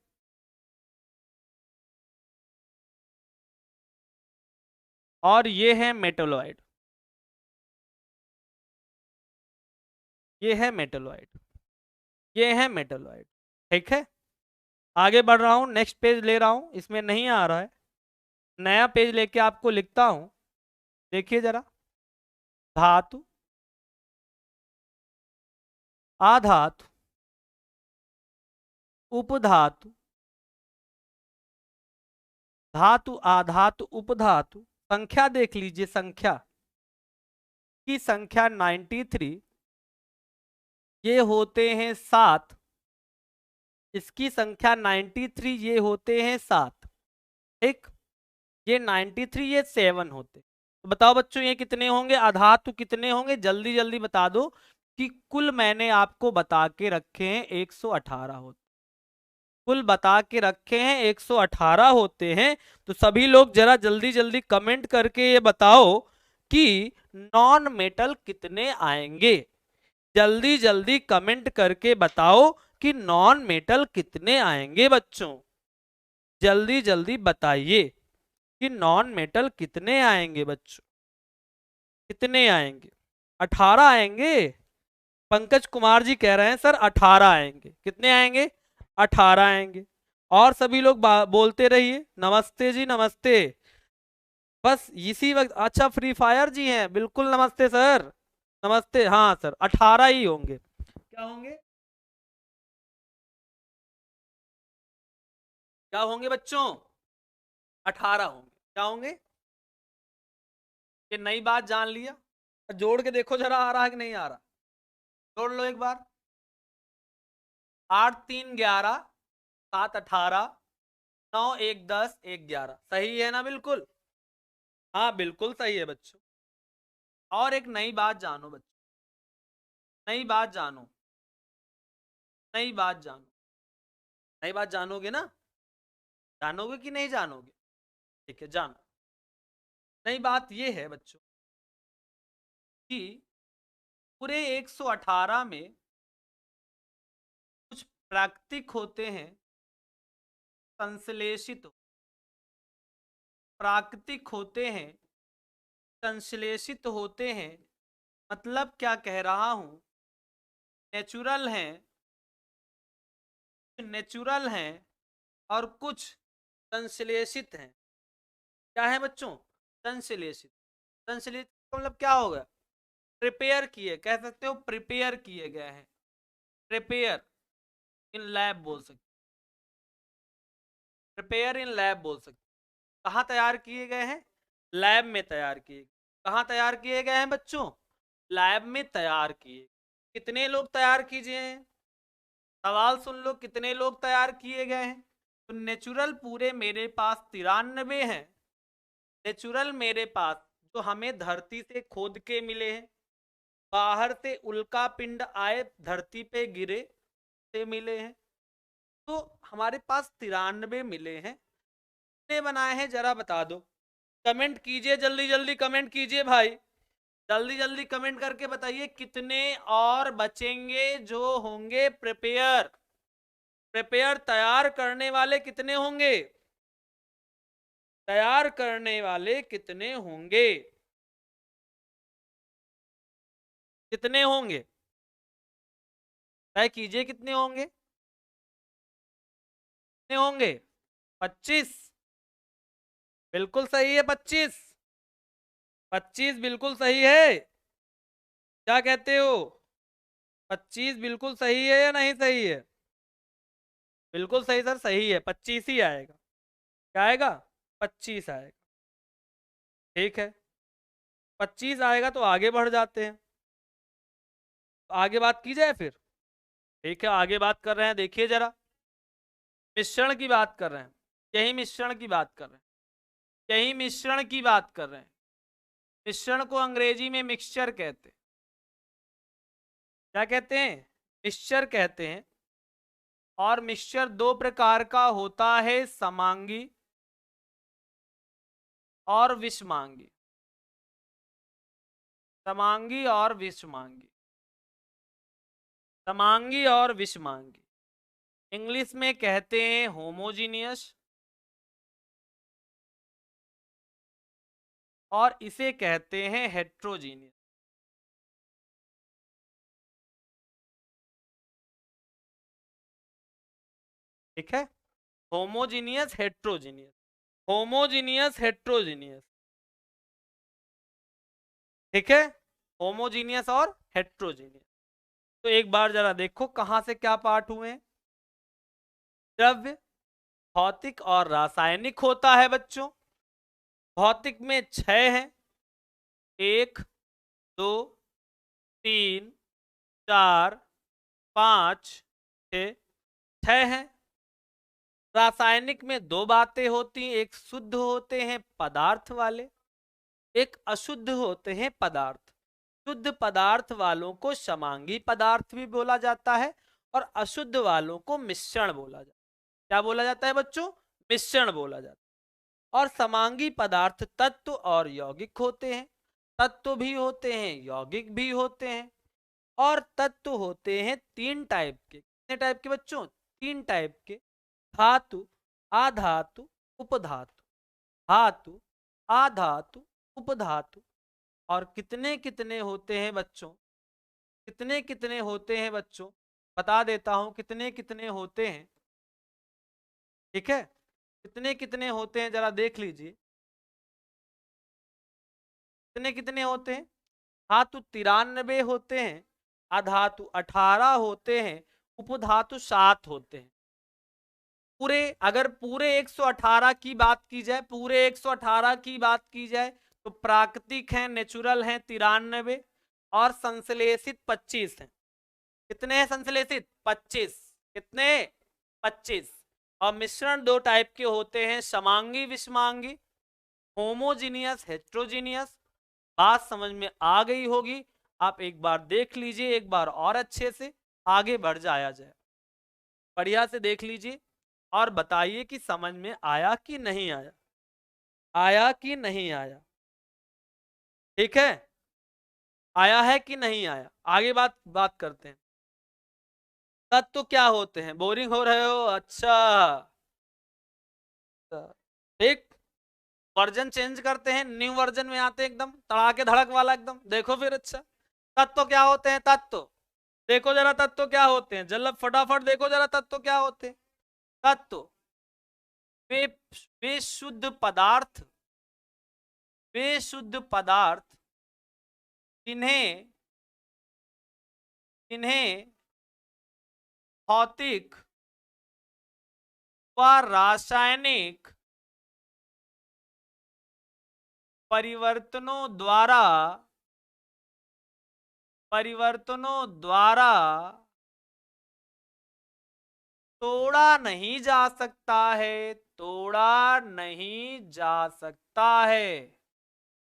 S1: और ये है मेटलॉइड। ये है मेटलॉइड, ये है मेटलॉइड। ठीक है, आगे बढ़ रहा हूं, नेक्स्ट पेज ले रहा हूं। इसमें नहीं आ रहा है, नया पेज लेके आपको लिखता हूं। देखिए जरा, धातु, आधातु, उपधातु, धातु आधातु उपधातु। संख्या देख लीजिए, संख्या की संख्या 93। ये होते हैं 7। इसकी संख्या 93, ये होते हैं 7। ठीक, ये 93, ये 7 होते। तो बताओ बच्चों ये कितने होंगे? आधातु कितने होंगे? जल्दी जल्दी बता दो कि कुल मैंने आपको बता के रखे हैं 118 होते। कुल बता के रखे हैं 118 होते हैं। तो सभी लोग जरा जल्दी जल्दी कमेंट करके ये बताओ कि नॉन मेटल कितने आएंगे। जल्दी जल्दी कमेंट करके बताओ कि नॉन मेटल कितने आएंगे बच्चों। जल्दी जल्दी बताइए कि नॉन मेटल कितने आएंगे बच्चों। कितने आएंगे? 18 आएंगे। पंकज कुमार जी कह रहे हैं सर 18 आएंगे। कितने आएंगे? 18 आएंगे। और सभी लोग बोलते रहिए। नमस्ते जी, नमस्ते। बस इसी वक्त, अच्छा फ्री फायर जी हैं, बिल्कुल नमस्ते सर, नमस्ते। हाँ सर 18 ही होंगे। क्या होंगे? क्या होंगे बच्चों? 18 होंगे। क्या होंगे? ये नई बात जान लिया। जोड़ के देखो जरा, आ रहा है कि नहीं आ रहा? जोड़ लो एक बार। 8 3 11, 7 18, 9 1 10, 1 11। सही है ना? बिल्कुल, हाँ बिल्कुल सही है बच्चों। और एक नई बात जानो बच्चों, नई बात जानो, नई बात जानो। नई बात जानोगे ना? जानोगे कि नहीं जानोगे? ठीक है, जानो। नई बात ये है बच्चों कि पूरे 118 में कुछ प्राकृतिक होते हैं, संश्लेषित, प्राकृतिक होते हैं, संश्लेषित होते हैं। मतलब क्या कह रहा हूं, नेचुरल हैं, नेचुरल हैं और कुछ संश्लेषित हैं। क्या है बच्चों? संश्लेषित। संश्लेषित का मतलब क्या होगा? प्रिपेयर किए, कह सकते हो प्रिपेयर किए गए हैं। प्रिपेयर इन लैब बोल सकते, प्रिपेयर इन लैब बोल सकते। कहाँ तैयार किए गए हैं? लैब में तैयार किए। कहाँ तैयार किए गए हैं बच्चों? लैब में तैयार किए। कितने लोग तैयार कीजिए हैं? सवाल सुन लो, कितने लोग तैयार किए गए हैं? तो नेचुरल पूरे मेरे पास 93 हैं। नेचुरल मेरे पास जो हमें धरती से खोद के मिले हैं, बाहर से उल्का पिंड आए धरती पे गिरे से मिले हैं, तो हमारे पास 93 मिले हैं। कितने बनाए हैं जरा बता दो, कमेंट कीजिए, जल्दी जल्दी कमेंट कीजिए भाई, जल्दी जल्दी कमेंट करके बताइए कितने और बचेंगे जो होंगे प्रिपेयर। प्रिपेयर तैयार करने वाले कितने होंगे? तैयार करने वाले कितने होंगे? कितने होंगे? तय कीजिए कितने होंगे? कितने होंगे? 25। बिल्कुल सही है, 25। 25 बिल्कुल सही है। क्या कहते हो? 25 बिल्कुल सही है या नहीं सही है? बिल्कुल सही सर, सही है, 25 ही आएगा। क्या आएगा? 25 आएगा। ठीक है, 25 आएगा तो आगे बढ़ जाते हैं। तो आगे बात की जाए फिर। ठीक है, आगे बात कर रहे हैं, देखिए जरा। मिश्रण की बात कर रहे हैं, यही मिश्रण की बात कर रहे हैं, यही मिश्रण की बात कर रहे हैं। मिश्रण को अंग्रेजी में मिक्सचर कहते हैं। क्या कहते हैं? मिक्सचर कहते हैं। और मिक्सचर दो प्रकार का होता है, समांगी और विषमांगी। समांगी और विषमांगी। समांगी और विषमांगी इंग्लिश में कहते हैं होमोजीनियस, और इसे कहते हैं हेट्रोजीनियस। ठीक है, होमोजीनियस हेट्रोजीनियस, होमोजीनियस हेट्रोजीनियस। ठीक है, होमोजीनियस और हेट्रोजीनियस। तो एक बार जरा देखो कहां से क्या पार्ट हुए हैं। द्रव्य भौतिक और रासायनिक होता है बच्चों। भौतिक में 6 हैं, 1 2 3 4 5 6, 6 हैं। रासायनिक में दो बातें होती हैं, एक शुद्ध होते हैं पदार्थ वाले, एक अशुद्ध होते हैं पदार्थ। शुद्ध पदार्थ वालों को समांगी पदार्थ भी बोला जाता है और अशुद्ध वालों को मिश्रण बोला जाता है। क्या बोला जाता है बच्चों? मिश्रण बोला जाता है। और समांगी पदार्थ तत्व और यौगिक होते हैं। तत्व भी होते हैं, यौगिक भी होते हैं। और तत्व होते हैं 3 टाइप के। कितने टाइप के बच्चों? 3 टाइप के। धातु, आधातु, उपधातु। धातु, आधातु, उपधातु। और कितने कितने होते हैं बच्चों? कितने कितने होते हैं बच्चों? बता देता हूं कितने कितने होते हैं। ठीक है, कितने कितने होते हैं जरा देख लीजिए। कितने कितने होते हैं? धातु 93 होते हैं, अधातु 18 होते हैं, उपधातु 7 होते हैं। पूरे, अगर पूरे 118 की बात की जाए, पूरे 118 की बात की जाए तो प्राकृतिक हैं, नेचुरल हैं 93 और संश्लेषित 25 हैं। कितने हैं संश्लेषित? 25। कितने? 25। और मिश्रण दो टाइप के होते हैं, समांगी विषमांगी, होमोजीनियस हेट्रोजीनियस। बात समझ में आ गई होगी। आप एक बार देख लीजिए, एक बार और अच्छे से आगे बढ़ जाया जाए। बढ़िया से देख लीजिए और बताइए कि समझ में आया कि नहीं आया। आया कि नहीं आया? ठीक है, आया है कि नहीं आया? आगे बात बात करते हैं। तत्व क्या होते हैं? बोरिंग हो रहे हो? अच्छा, एक वर्जन चेंज करते हैं, न्यू वर्जन में आते हैं, एकदम तड़ाके धड़क वाला एकदम। देखो फिर, अच्छा तत्व क्या होते हैं? तत्व देखो जरा, तत्व क्या होते हैं? जल्द फटाफट देखो जरा, तत्व क्या होते हैं? तत्व वे वे शुद्ध पदार्थ, वे शुद्ध पदार्थ इन्हें इन्हें भौतिक व रासायनिक परिवर्तनों द्वारा परिवर्तनों द्वारा तोड़ा नहीं जा सकता है, तोड़ा नहीं जा सकता है,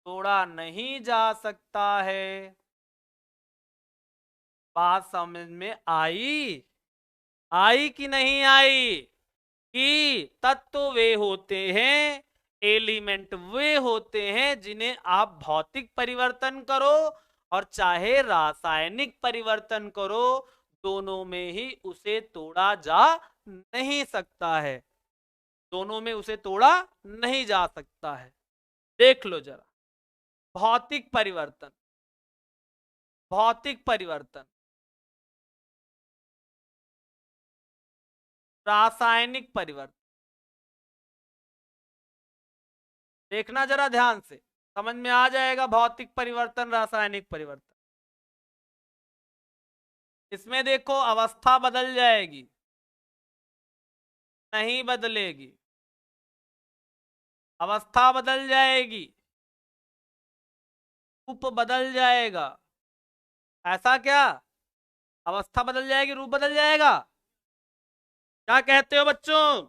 S1: तोड़ा नहीं जा सकता है। बात समझ में आई? आई कि नहीं आई? कि तत्व वे होते हैं, एलिमेंट वे होते हैं जिन्हें आप भौतिक परिवर्तन करो और चाहे रासायनिक परिवर्तन करो, दोनों में ही उसे तोड़ा जा नहीं सकता है, दोनों में उसे तोड़ा नहीं जा सकता है। देख लो जरा, भौतिक परिवर्तन, भौतिक परिवर्तन, रासायनिक परिवर्तन, देखना जरा ध्यान से, समझ में आ जाएगा। भौतिक परिवर्तन, रासायनिक परिवर्तन, इसमें देखो अवस्था बदल जाएगी, नहीं बदलेगी, अवस्था बदल जाएगी, रूप बदल जाएगा। ऐसा क्या? अवस्था बदल जाएगी, रूप बदल जाएगा? क्या कहते हो बच्चों?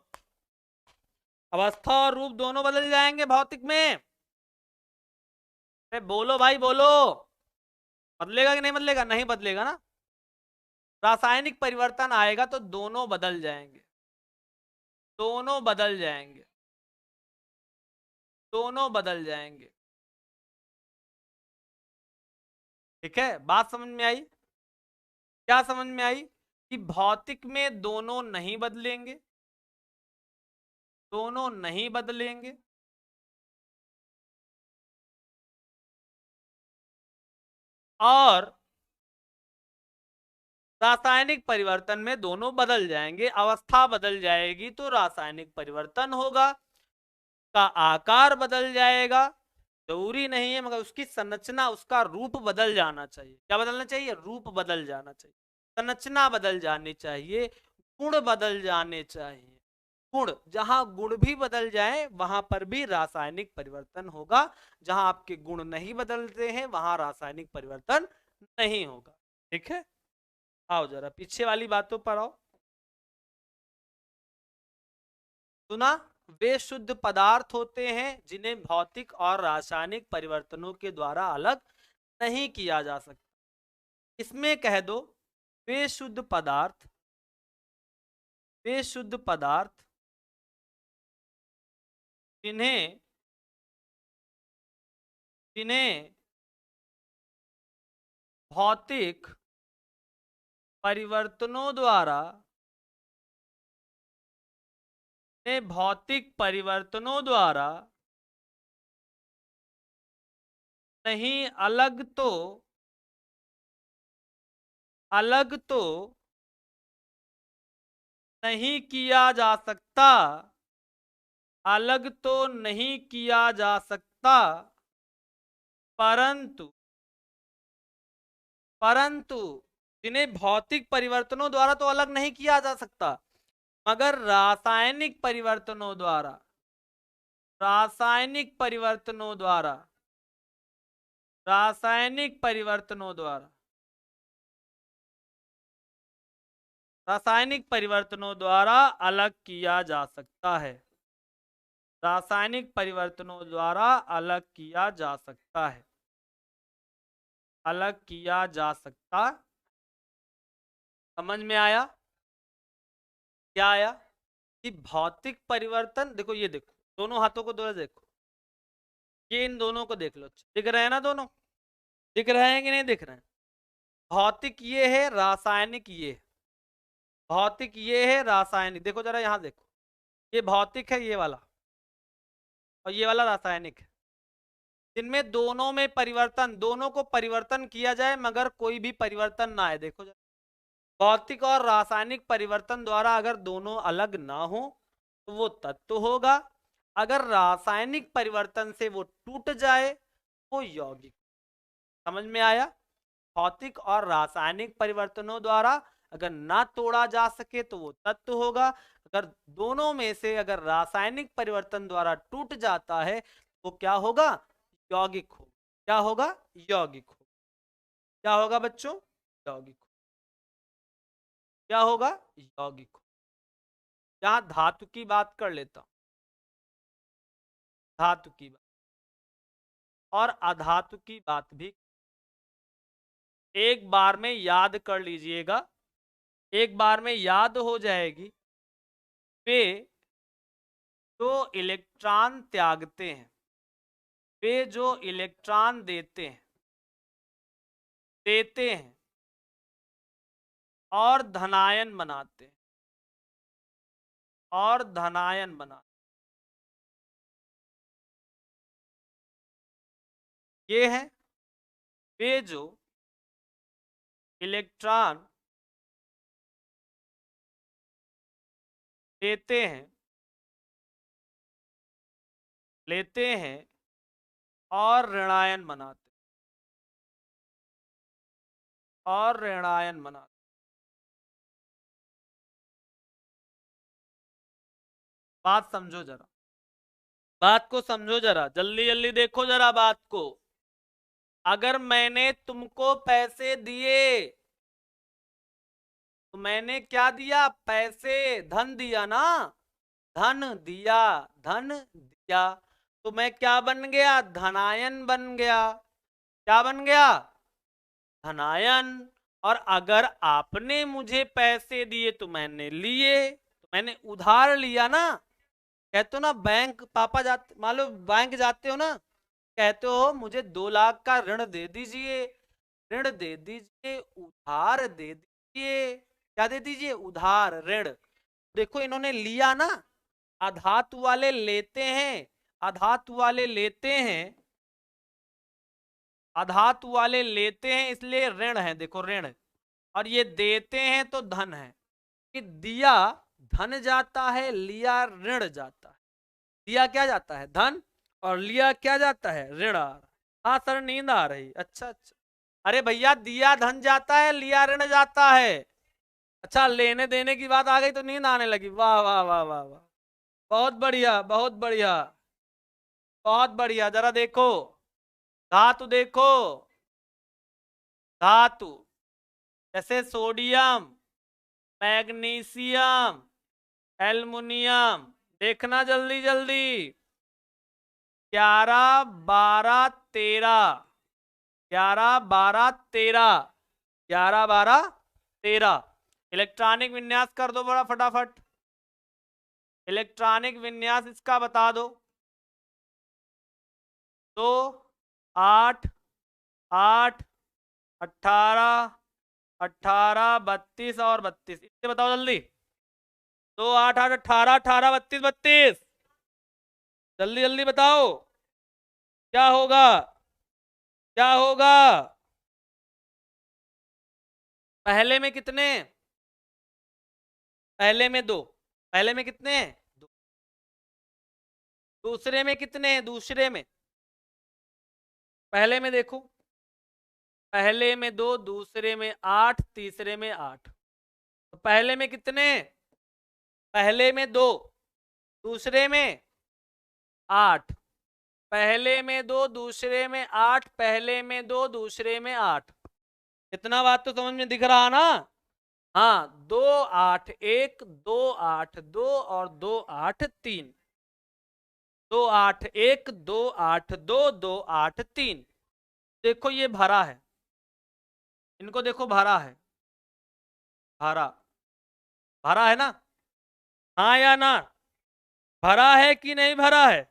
S1: अवस्था और रूप दोनों बदल जाएंगे भौतिक में? बोलो भाई बोलो, बदलेगा कि नहीं बदलेगा? नहीं बदलेगा ना। रासायनिक परिवर्तन आएगा तो दोनों बदल जाएंगे, दोनों बदल जाएंगे, दोनों बदल जाएंगे। ठीक है, बात समझ में आई? क्या समझ में आई? कि भौतिक में दोनों नहीं बदलेंगे, दोनों नहीं बदलेंगे, और रासायनिक परिवर्तन में दोनों बदल जाएंगे। अवस्था बदल जाएगी तो रासायनिक परिवर्तन होगा, का आकार बदल जाएगा, जरूरी नहीं है मगर उसकी संरचना, उसका रूप बदल जाना चाहिए। क्या बदलना चाहिए? रूप बदल जाना चाहिए, संरचना बदल जानी चाहिए, गुण बदल जाने चाहिए। गुण, जहां गुण भी बदल जाए वहां पर भी रासायनिक परिवर्तन होगा, जहां आपके गुण नहीं बदलते हैं वहां रासायनिक परिवर्तन नहीं होगा। ठीक है, आओ जरा पीछे वाली बातों पर आओ। सुना? वे शुद्ध पदार्थ होते हैं जिन्हें भौतिक और रासायनिक परिवर्तनों के द्वारा अलग नहीं किया जा सकता। इसमें कह दो, वे शुद्ध पदार्थ, वे शुद्ध पदार्थ जिन्हें जिन्हें भौतिक परिवर्तनों द्वारा, भौतिक परिवर्तनों द्वारा नहीं अलग तो नहीं किया जा सकता, अलग तो नहीं किया जा सकता, परंतु परंतु जिन्हें भौतिक परिवर्तनों द्वारा तो अलग नहीं किया जा सकता, मगर रासायनिक परिवर्तनों द्वारा, रासायनिक परिवर्तनों द्वारा, रासायनिक परिवर्तनों द्वारा, रासायनिक परिवर्तनों द्वारा अलग किया जा सकता है, रासायनिक परिवर्तनों द्वारा अलग किया जा सकता है, अलग किया जा सकता। समझ में आया? क्या आया? कि भौतिक परिवर्तन, देखो ये देखो, दोनों हाथों को दोनों देखो, ये इन दोनों को देख लो, दिख रहे हैं ना दोनों, दिख रहे हैं कि नहीं दिख रहे हैं? भौतिक ये है, रासायनिक ये है। भौतिक ये है, रासायनिक, देखो जरा यहां देखो, ये भौतिक है ये वाला, और ये वाला रासायनिक है। जिनमें दोनों में परिवर्तन, दोनों को परिवर्तन किया जाए मगर कोई भी परिवर्तन ना आए, देखो जरा। भौतिक और रासायनिक परिवर्तन द्वारा अगर दोनों अलग ना हो तो वो तत्व होगा। अगर रासायनिक परिवर्तन से वो टूट जाए वो यौगिक। समझ में आया? भौतिक और रासायनिक परिवर्तनों द्वारा अगर ना तोड़ा जा सके तो वो तत्व होगा। अगर दोनों में से अगर रासायनिक परिवर्तन द्वारा टूट जाता है वो क्या होगा? यौगिक हो। क्या होगा? यौगिक हो। क्या होगा बच्चों? यौगिक हो। क्या होगा? यौगिक हो। यहां धातु की बात कर लेता हूं, धातु की बात और अधातु की बात भी एक बार में याद कर लीजिएगा, एक बार में याद हो जाएगी। वे जो इलेक्ट्रॉन त्यागते हैं, वे जो इलेक्ट्रॉन देते हैं और धनायन बनाते हैं, और धनायन बनाते ये है। वे जो इलेक्ट्रॉन देते हैं, लेते हैं और ऋणायन बनाते हैं, और ऋणायन बनाते। बात समझो जरा, बात को समझो जरा, जल्दी जल्दी देखो जरा बात को। अगर मैंने तुमको पैसे दिए तो मैंने क्या दिया? पैसे, धन दिया ना, धन दिया, धन दिया। तो मैं क्या बन गया? धनायन बन गया। क्या बन गया? धनायन। और अगर आपने मुझे पैसे दिए तो मैंने लिए, तो मैंने उधार लिया ना। कहते हो ना बैंक, पापा जाते, मान लो बैंक जाते हो ना, कहते हो मुझे 2 लाख का ऋण दे दीजिए, ऋण दे दीजिए, उधार दे दीजिए। क्या दे दीजिए? उधार, ऋण। देखो इन्होंने लिया ना, अधातु वाले लेते हैं, अधातु वाले लेते हैं, अधातु वाले लेते हैं इसलिए ऋण है, देखो ऋण। और ये देते हैं तो धन है। कि दिया धन जाता है, लिया ऋण जाता है। दिया क्या जाता है? धन। और लिया क्या जाता है? ऋण आ रहा। हाँ सर नींद आ रही, अच्छा अच्छा। अरे भैया दिया धन जाता है, लिया ऋण जाता है। अच्छा लेने देने की बात आ गई तो नींद आने लगी, वाह वाह वाह वाह वाह, बहुत बढ़िया बहुत बढ़िया, बहुत बढ़िया। जरा देखो धातु देखो, धातु जैसे सोडियम, मैग्नीशियम, एल्युमिनियम। देखना जल्दी जल्दी। 11 12 13, 11 12 13, 11 12 13। इलेक्ट्रॉनिक विन्यास कर दो बड़ा फटाफट, इलेक्ट्रॉनिक विन्यास इसका बता दो। 2 8 8 18 18 32 और 32, इससे बताओ जल्दी। 2 8 8 18 18 32 32, जल्दी जल्दी बताओ क्या होगा? क्या होगा? पहले में कितने? पहले में 2। पहले में कितने हैं? 2। दूसरे में कितने हैं? दूसरे में, पहले में देखो, पहले में 2, दूसरे में 8, तीसरे में 8। तो पहले में कितने? पहले में 2, दूसरे में 8। पहले में 2, दूसरे में 8, पहले में 2, दूसरे में 8। इतना बात तो समझ में दिख रहा ना? हाँ, 2 8 1, 2 8 2 और 2 8 3। 2 8 1, 2 8 2, 2 8 3। देखो ये भरा है, इनको देखो भरा है, भरा, भरा है ना? हाँ या ना? भरा है कि नहीं भरा है?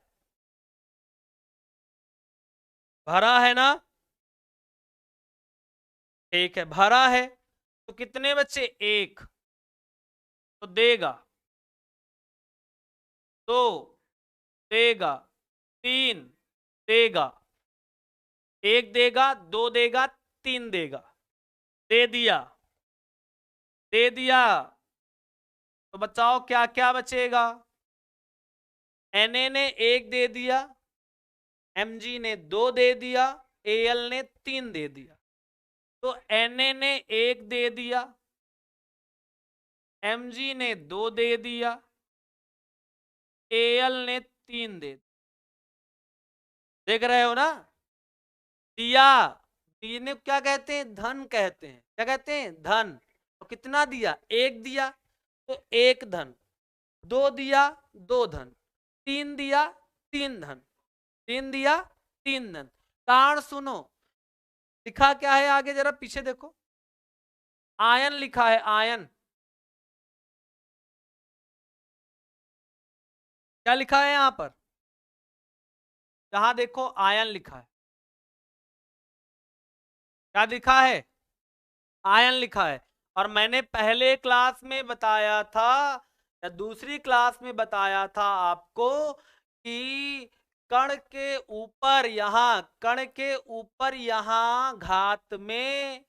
S1: भरा है ना, ठीक है, भरा है तो कितने बच्चे, एक, तो देगा, दो देगा, तीन देगा, एक देगा, दो देगा, तीन देगा, दे दिया, दे दिया, तो बचाओ क्या क्या बचेगा। Na ने एक दे दिया, Mg ने दो दे दिया, Al ने तीन दे दिया, तो Na ने एक दे दिया, Mg ने दो दे दिया, Al ने तीन दे दिया। देख रहे हो ना, दिया, दिए क्या कहते हैं, धन कहते हैं, क्या कहते हैं, धन। तो कितना दिया, एक दिया, तो एक धन, दो दिया, दो धन, तीन दिया, तीन धन, तीन दिया, तीन धन। कारण सुनो, लिखा क्या है आगे, जरा पीछे देखो, आयन लिखा है, आयन, क्या लिखा है यहां पर, जहां देखो आयन लिखा है, क्या लिखा है, आयन लिखा है। और मैंने पहले क्लास में बताया था, या दूसरी क्लास में बताया था आपको, कि कण के ऊपर यहां, कण के ऊपर यहां घात में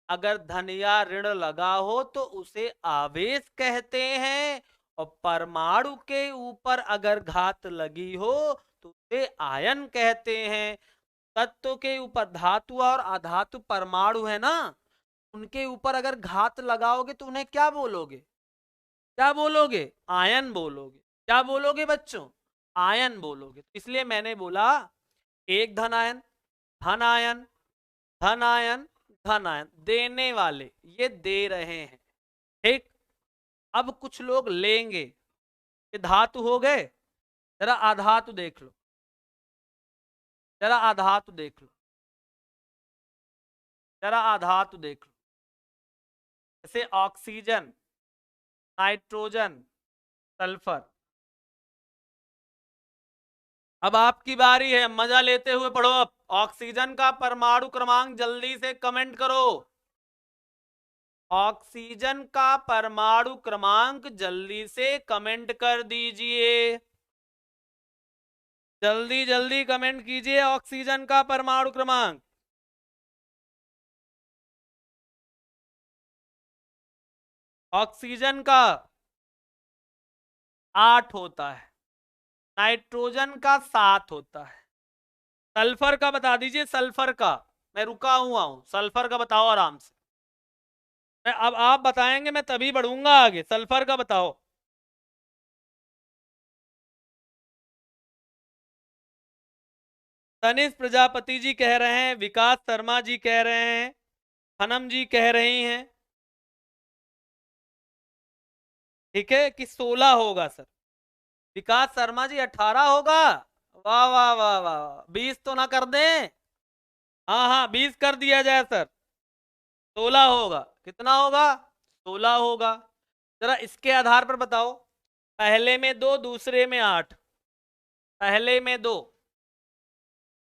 S1: अगर धन या ऋण लगा हो तो उसे आवेश कहते हैं, और परमाणु के ऊपर अगर घात लगी हो तो उसे आयन कहते हैं। तत्व के ऊपर धातु और अधातु परमाणु है ना, उनके ऊपर अगर घात लगाओगे तो उन्हें क्या बोलोगे, क्या बोलोगे, आयन बोलोगे। क्या बोलोगे बच्चों, आयन बोलोगे। इसलिए मैंने बोला एक धन आयन, धन आयन, धन आयन, धन आयन, देने वाले ये दे रहे हैं, ठीक। अब कुछ लोग लेंगे, ये धातु हो गए, जरा आधातु देख लो, जरा आधातु देख लो, जरा आधातु देख लो, जैसे ऑक्सीजन, नाइट्रोजन, सल्फर। अब आपकी बारी है, मजा लेते हुए पढ़ो। अब ऑक्सीजन का परमाणु क्रमांक जल्दी से कमेंट करो, ऑक्सीजन का परमाणु क्रमांक जल्दी से कमेंट कर दीजिए, जल्दी जल्दी कमेंट कीजिए ऑक्सीजन का परमाणु क्रमांक। ऑक्सीजन का 8 होता है, नाइट्रोजन का 7 होता है, सल्फर का बता दीजिए, सल्फर का, मैं रुका हुआ हूं, सल्फर का बताओ आराम से, मैं अब आप बताएंगे मैं तभी बढ़ूंगा आगे, सल्फर का बताओ। तनिष प्रजापति जी कह रहे हैं, विकास शर्मा जी कह रहे हैं, हनम जी कह रही हैं, ठीक है, कि 16 होगा सर। विकास शर्मा जी 18 होगा, वाह वाह वाह वाह, 20 तो ना कर दें, हाँ हाँ 20 कर दिया जाए सर, 16 होगा, कितना होगा, 16 होगा। जरा इसके आधार पर बताओ, पहले में 2 दूसरे में 8, पहले में 2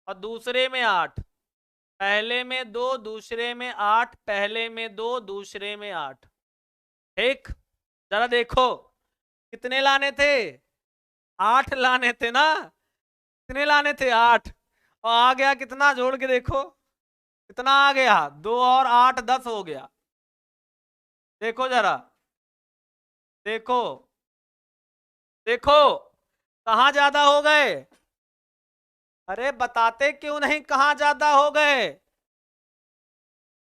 S1: और दूसरे में 8, पहले में 2 दूसरे में 8, पहले में 2 दूसरे में 8, ठीक। जरा देखो कितने लाने थे, 8 लाने थे ना, कितने लाने थे, 8, और आ गया कितना, जोड़ के देखो कितना आ गया, 2 और 8 10 हो गया। देखो जरा, देखो देखो, कहां ज्यादा हो गए, अरे बताते क्यों नहीं, कहां ज्यादा हो गए,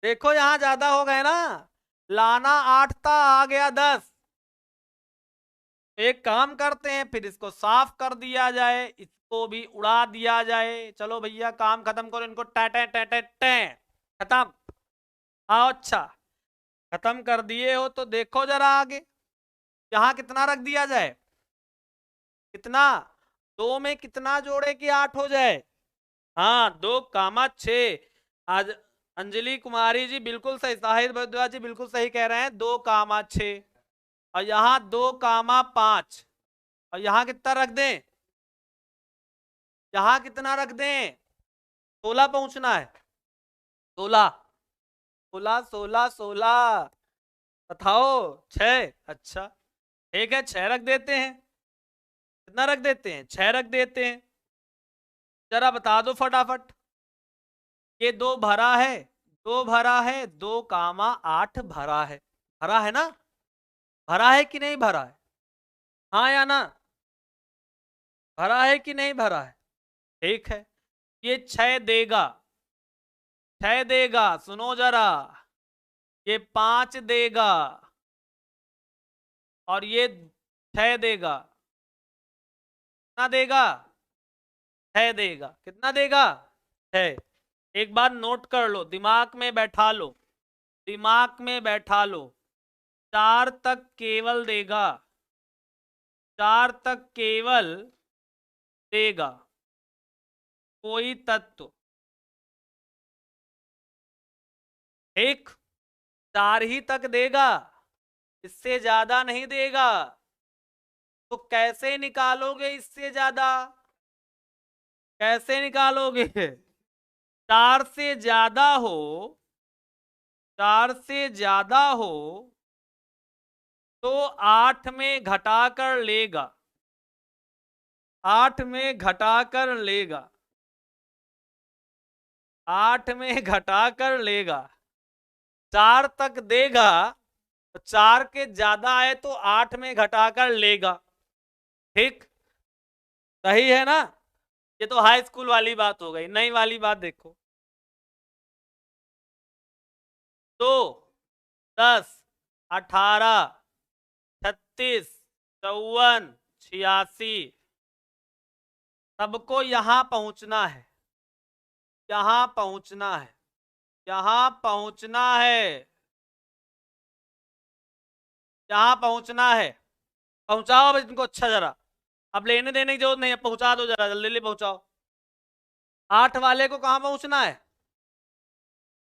S1: देखो यहां ज्यादा हो गए ना, लाना 8 था, आ गया 10। एक काम करते हैं, फिर इसको साफ कर दिया जाए, इसको भी उड़ा दिया जाए, चलो भैया काम खत्म करो, इनको टे टे टे टे टे खत्म। आओ, अच्छा खत्म कर दिए हो तो देखो जरा आगे, यहां कितना रख दिया जाए, कितना, 2 में कितना जोड़े कि 8 हो जाए, हाँ 2 कामा 6। आज अंजलि कुमारी जी बिल्कुल सही, साहिर भारद्वाज जी बिल्कुल सही कह रहे हैं, 2 कामा 6, और यहां 2 कामा 5, और यहां कितना रख दें, यहां कितना रख दें? 16 पहुंचना है। 16 16 16 16 बताओ। 6। अच्छा ठीक है, 6 रख देते हैं। कितना रख देते हैं? 6 रख देते हैं। जरा बता दो फटाफट। ये 2 भरा है, 2 भरा है, 2, 8 भरा है। भरा है ना? भरा है कि नहीं भरा है? हाँ या ना? भरा है कि नहीं भरा है? ठीक है, ये 6 देगा, 6 देगा। सुनो जरा, ये 5 देगा और ये 6 देगा। कितना देगा? 6 देगा। कितना देगा? 6। एक बार नोट कर लो, दिमाग में बैठा लो, दिमाग में बैठा लो। 4 तक केवल देगा, 4 तक केवल देगा कोई तत्व। एक 4 ही तक देगा, इससे ज्यादा नहीं देगा। तो कैसे निकालोगे इससे ज्यादा? कैसे निकालोगे? 4 से ज्यादा हो, 4 से ज्यादा हो तो 8 में घटाकर लेगा, 8 में घटाकर लेगा, 8 में घटाकर लेगा। 4 तक देगा, 4 के ज्यादा है तो 8 में घटाकर लेगा। ठीक, सही है ना? ये तो हाई स्कूल वाली बात हो गई। नई वाली बात देखो। 2, 10, 18, 36, 54, 86। सबको यहां पहुंचना है, यहां पहुंचना है, यहां पहुंचना है, यहां पहुंचना है। पहुंचाओ अब इनको अच्छा जरा। अब लेने देने की जरूरत नहीं है, पहुंचा दो जरा, जल्दी जल्दी पहुंचाओ। 8 वाले को कहां पहुंचना है?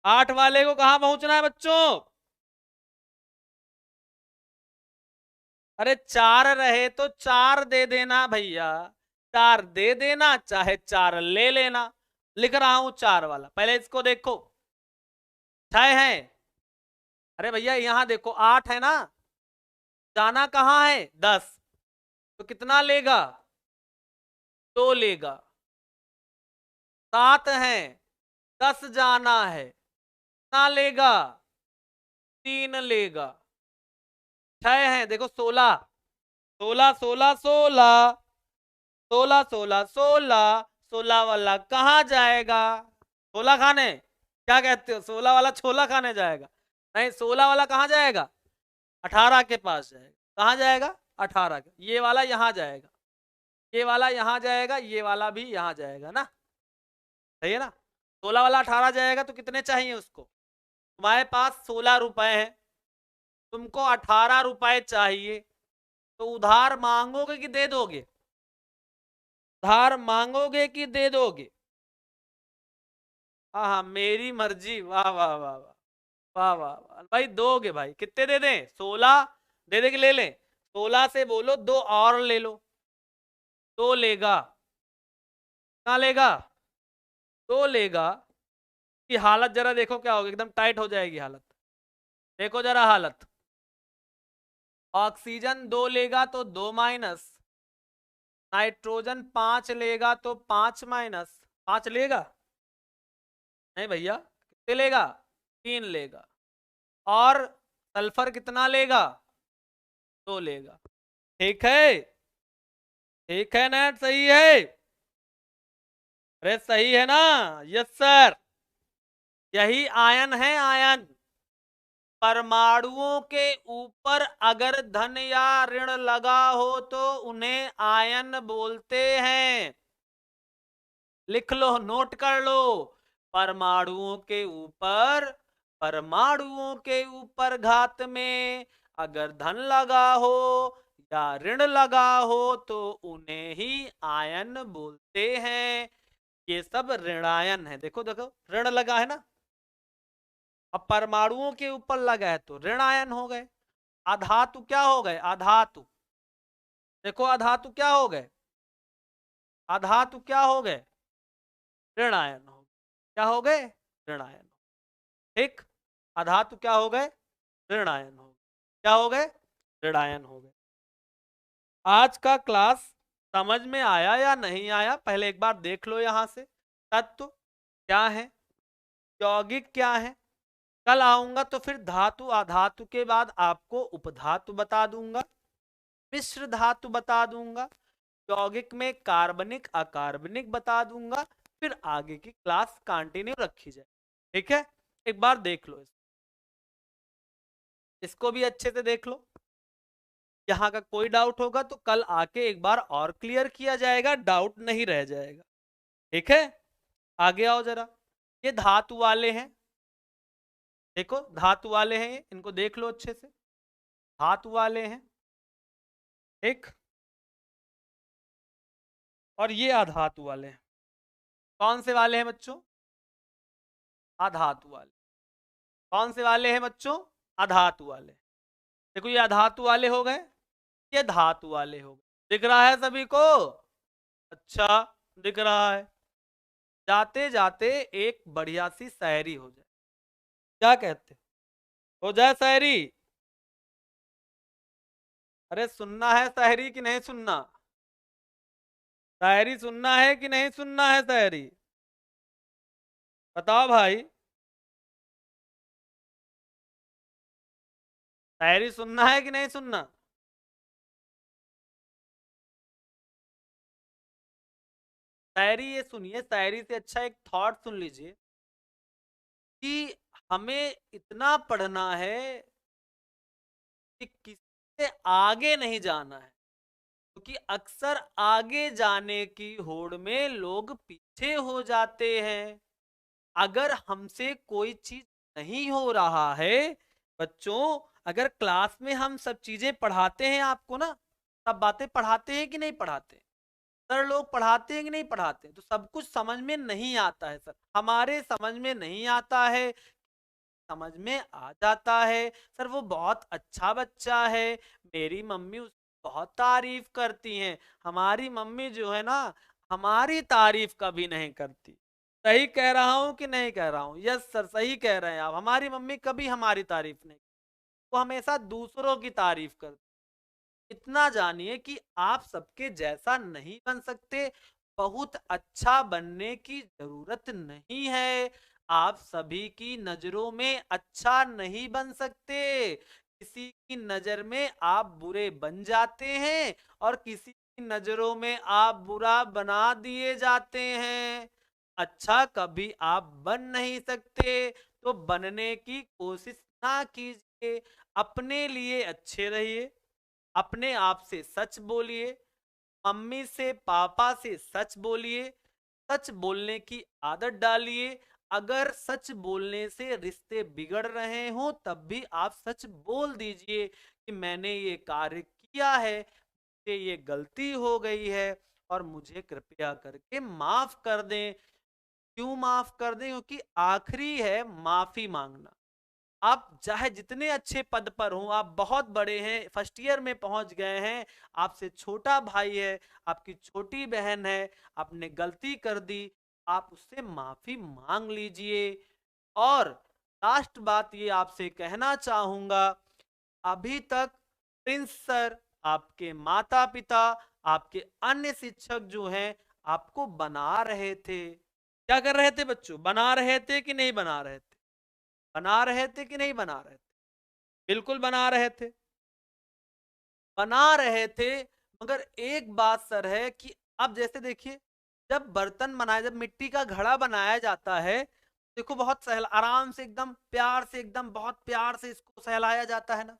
S1: 8 वाले को कहां पहुंचना है बच्चों? अरे 4 रहे तो 4 दे देना भैया, 4 दे देना, चाहे 4 ले लेना। लिख रहा हूं 4 वाला, पहले इसको देखो। 6 है। अरे भैया यहां देखो, 8 है ना, जाना कहां है? 10। तो कितना लेगा? 2 लेगा। 7 है, 10 जाना है, कितना लेगा? 3 लेगा। 6 है, देखो 16, 16 16 16, 16 16 16, 16 वाला कहाँ जाएगा? छोला खाने? क्या कहते हो, 16 वाला छोला खाने जाएगा? नहीं, 16 वाला कहाँ जाएगा? 18 के पास जाएगा। कहाँ जाएगा? 18 के। ये वाला यहाँ जाएगा, ये वाला यहाँ जाएगा, ये वाला भी यहाँ जाएगा ना। सही है ना? 16 वाला 18 जाएगा तो कितने चाहिए उसको? तुम्हारे पास 16 रुपए है, तुमको 18 रुपए चाहिए, तो उधार मांगोगे कि दे दोगे? उधार मांगोगे कि दे दोगे? हाँ हाँ, मेरी मर्जी। वाह वाह वाह वाह वाह वाह वाह भाई, दोगे भाई? कितने दे दें? 16 दे दे कि ले लें? 16 से बोलो 2 और ले लो। 2 लेगा। कहाँ लेगा? 2 लेगा। की हालत जरा देखो क्या होगी, एकदम टाइट हो जाएगी हालत। देखो जरा हालत। ऑक्सीजन 2 लेगा तो 2 माइनस, नाइट्रोजन 5 लेगा तो 5 माइनस। 5 लेगा? नहीं भैया, कितने लेगा? 3 लेगा। और सल्फर कितना लेगा? 2 लेगा। ठीक है, ठीक है ना, सही है? अरे सही है ना? यस सर, यही आयन है, आयन। परमाणुओं के ऊपर अगर धन या ऋण लगा हो तो उन्हें आयन बोलते हैं। लिख लो, नोट कर लो। परमाणुओं के ऊपर, परमाणुओं के ऊपर घात में अगर धन लगा हो या ऋण लगा हो तो उन्हें ही आयन बोलते हैं। ये सब ऋणायन है। देखो देखो, ऋण लगा है ना, अब परमाणुओं के ऊपर लगा है तो ऋण आयन हो गए। अधातु क्या हो गए? अधातु। देखो अधातु क्या हो गए? अधातु क्या हो गए? ऋण आयन हो गए। क्या हो गए? ऋण आयन। ठीक, अधातु क्या हो गए? ऋण आयन हो गए। क्या हो गए? ऋण आयन हो गए। आज का क्लास समझ में आया या नहीं आया, पहले एक बार देख लो यहां से। तत्व क्या है, यौगिक क्या है। कल आऊंगा तो फिर धातु अधातु के बाद आपको उपधातु बता दूंगा, मिश्र धातु बता दूंगा, यौगिक में कार्बनिक अकार्बनिक बता दूंगा। फिर आगे की क्लास कंटिन्यू रखी जाए। ठीक है, एक बार देख लो इसको भी अच्छे से देख लो। यहाँ का कोई डाउट होगा तो कल आके एक बार और क्लियर किया जाएगा, डाउट नहीं रह जाएगा। ठीक है, आगे आओ जरा। ये धातु वाले हैं, देखो धातु वाले हैं ये, इनको देख लो अच्छे से। धातु वाले हैं, ठीक, और ये अधातु वाले हैं। कौन से वाले हैं बच्चों? अधातु वाले। कौन से वाले हैं बच्चों? अधातु वाले। देखो ये अधातु वाले हो गए, ये धातु वाले हो गए। दिख रहा है सभी को? अच्छा, दिख रहा है। जाते जाते एक बढ़िया सी शायरी हो जाए, क्या कहते हो जाए शायरी? अरे सुनना है शायरी कि नहीं सुनना? शायरी सुनना है कि नहीं सुनना है शायरी? बताओ भाई, शायरी सुनना है कि नहीं सुनना? शायरी ये सुनिए, शायरी से अच्छा एक थॉट सुन लीजिए कि हमें इतना पढ़ना है कि किसी से आगे नहीं जाना है, क्योंकि अक्सर आगे जाने की होड़ में लोग पीछे हो जाते हैं। अगर हमसे कोई चीज नहीं हो रहा है बच्चों, अगर क्लास में हम सब चीजें पढ़ाते हैं आपको ना, सब बातें पढ़ाते हैं कि नहीं पढ़ाते? सर लोग पढ़ाते हैं कि नहीं पढ़ाते? तो सब कुछ समझ में नहीं आता है सर, हमारे समझ में नहीं आता है, समझ में आ जाता है। सर वो बहुत अच्छा बच्चा है, मेरी मम्मी उसकी बहुत तारीफ करती हैं। हमारी मम्मी जो है ना, हमारी तारीफ कभी नहीं करती। सही कह रहा हूं कि नहीं कह रहा हूं? यस सर, सही कह रहे हैं आप। हमारी मम्मी कभी हमारी तारीफ नहीं, वो हमेशा दूसरों की तारीफ करती। इतना जानिए कि आप सबके जैसा नहीं बन सकते, बहुत अच्छा बनने की जरूरत नहीं है। आप सभी की नजरों में अच्छा नहीं बन सकते, किसी की नजर में आप बुरे बन जाते हैं और किसी की नजरों में आप बुरा बना दिए जाते हैं। अच्छा कभी आप बन नहीं सकते, तो बनने की कोशिश ना कीजिए। अपने लिए अच्छे रहिए, अपने आप से सच बोलिए, मम्मी से पापा से सच बोलिए, सच बोलने की आदत डालिए। अगर सच बोलने से रिश्ते बिगड़ रहे हो तब भी आप सच बोल दीजिए कि मैंने ये कार्य किया है, मुझसे ये गलती हो गई है और मुझे कृपया करके माफ कर दें। क्यों माफ कर दें? क्योंकि आखिरी है माफी मांगना। आप चाहे जितने अच्छे पद पर हो, आप बहुत बड़े हैं, फर्स्ट ईयर में पहुंच गए हैं, आपसे छोटा भाई है, आपकी छोटी बहन है, आपने गलती कर दी, आप उससे माफी मांग लीजिए। और लास्ट बात ये आपसे कहना चाहूंगा, अभी तक प्रिंस सर, आपके माता पिता, आपके अन्य शिक्षक जो हैं आपको बना रहे थे। क्या कर रहे थे बच्चों? बना रहे थे कि नहीं बना रहे थे? बना रहे थे कि नहीं बना रहे थे? बिल्कुल बना रहे थे, बना रहे थे। मगर एक बात सर है कि अब जैसे देखिए, जब बर्तन बनाया, जब मिट्टी का घड़ा बनाया जाता है, देखो बहुत सहल आराम से एकदम प्यार से, एकदम बहुत प्यार से इसको सहलाया जाता है ना।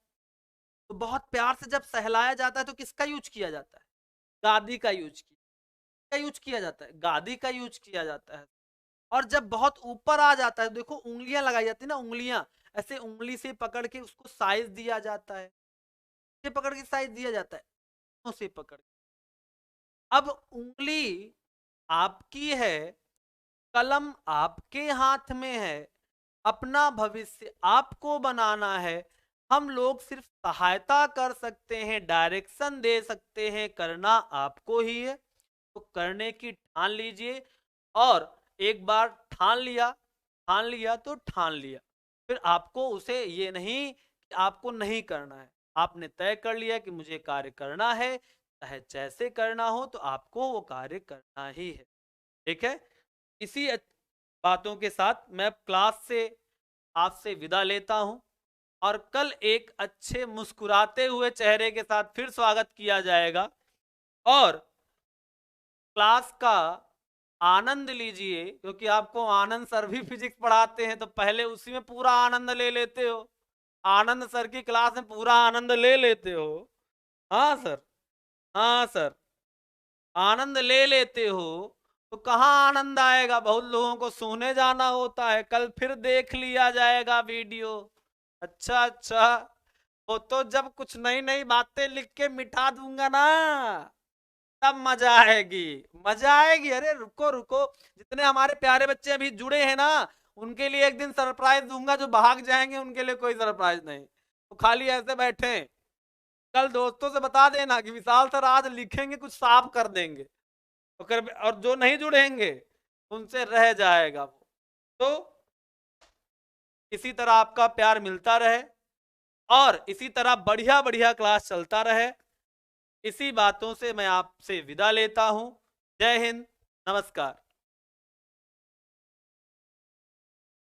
S1: तो बहुत प्यार से जब सहलाया जाता है तो किसका यूज किया जाता है? गादी का यूज किया जाता है, गादी का यूज किया जाता है। और जब बहुत ऊपर आ जाता है, देखो उंगलियां लगाई जाती है ना, उंगलियां ऐसे उंगली से पकड़ के उसको साइज दिया जाता है, से पकड़ के साइज दिया जाता है, से पकड़ के। अब उंगली आपकी है, कलम आपके हाथ में है, अपना भविष्य आपको बनाना है। हम लोग सिर्फ सहायता कर सकते हैं, डायरेक्शन दे सकते हैं, करना आपको ही है। तो करने की ठान लीजिए, और एक बार ठान लिया तो ठान लिया, फिर आपको उसे ये नहीं कि आपको नहीं करना है। आपने तय कर लिया कि मुझे कार्य करना है, चाहे जैसे करना हो, तो आपको वो कार्य करना ही है। ठीक है, इसी बातों के साथ मैं क्लास से आपसे विदा लेता हूं, और कल एक अच्छे मुस्कुराते हुए चेहरे के साथ फिर स्वागत किया जाएगा। और क्लास का आनंद लीजिए, क्योंकि आपको आनंद सर भी फिजिक्स पढ़ाते हैं, तो पहले उसी में पूरा आनंद ले लेते हो। आनंद सर की क्लास में पूरा आनंद ले लेते हो। हाँ सर, हाँ सर, आनंद ले लेते हो, तो कहाँ आनंद आएगा? बहुत लोगों को सोने जाना होता है, कल फिर देख लिया जाएगा वीडियो। अच्छा अच्छा, वो तो जब कुछ नई नई बातें लिख के मिटा दूंगा ना, तब मजा आएगी, मजा आएगी। अरे रुको रुको, जितने हमारे प्यारे बच्चे अभी जुड़े हैं ना, उनके लिए एक दिन सरप्राइज दूंगा। जो भाग जाएंगे उनके लिए कोई सरप्राइज नहीं, तो खाली ऐसे बैठे। कल दोस्तों से बता देना कि विशाल सर आज लिखेंगे, कुछ साफ कर देंगे, तो और जो नहीं जुड़ेंगे उनसे रह जाएगा वो। तो इसी तरह आपका प्यार मिलता रहे, और इसी तरह बढ़िया बढ़िया क्लास चलता रहे। इसी बातों से मैं आपसे विदा लेता हूं। जय हिंद, नमस्कार।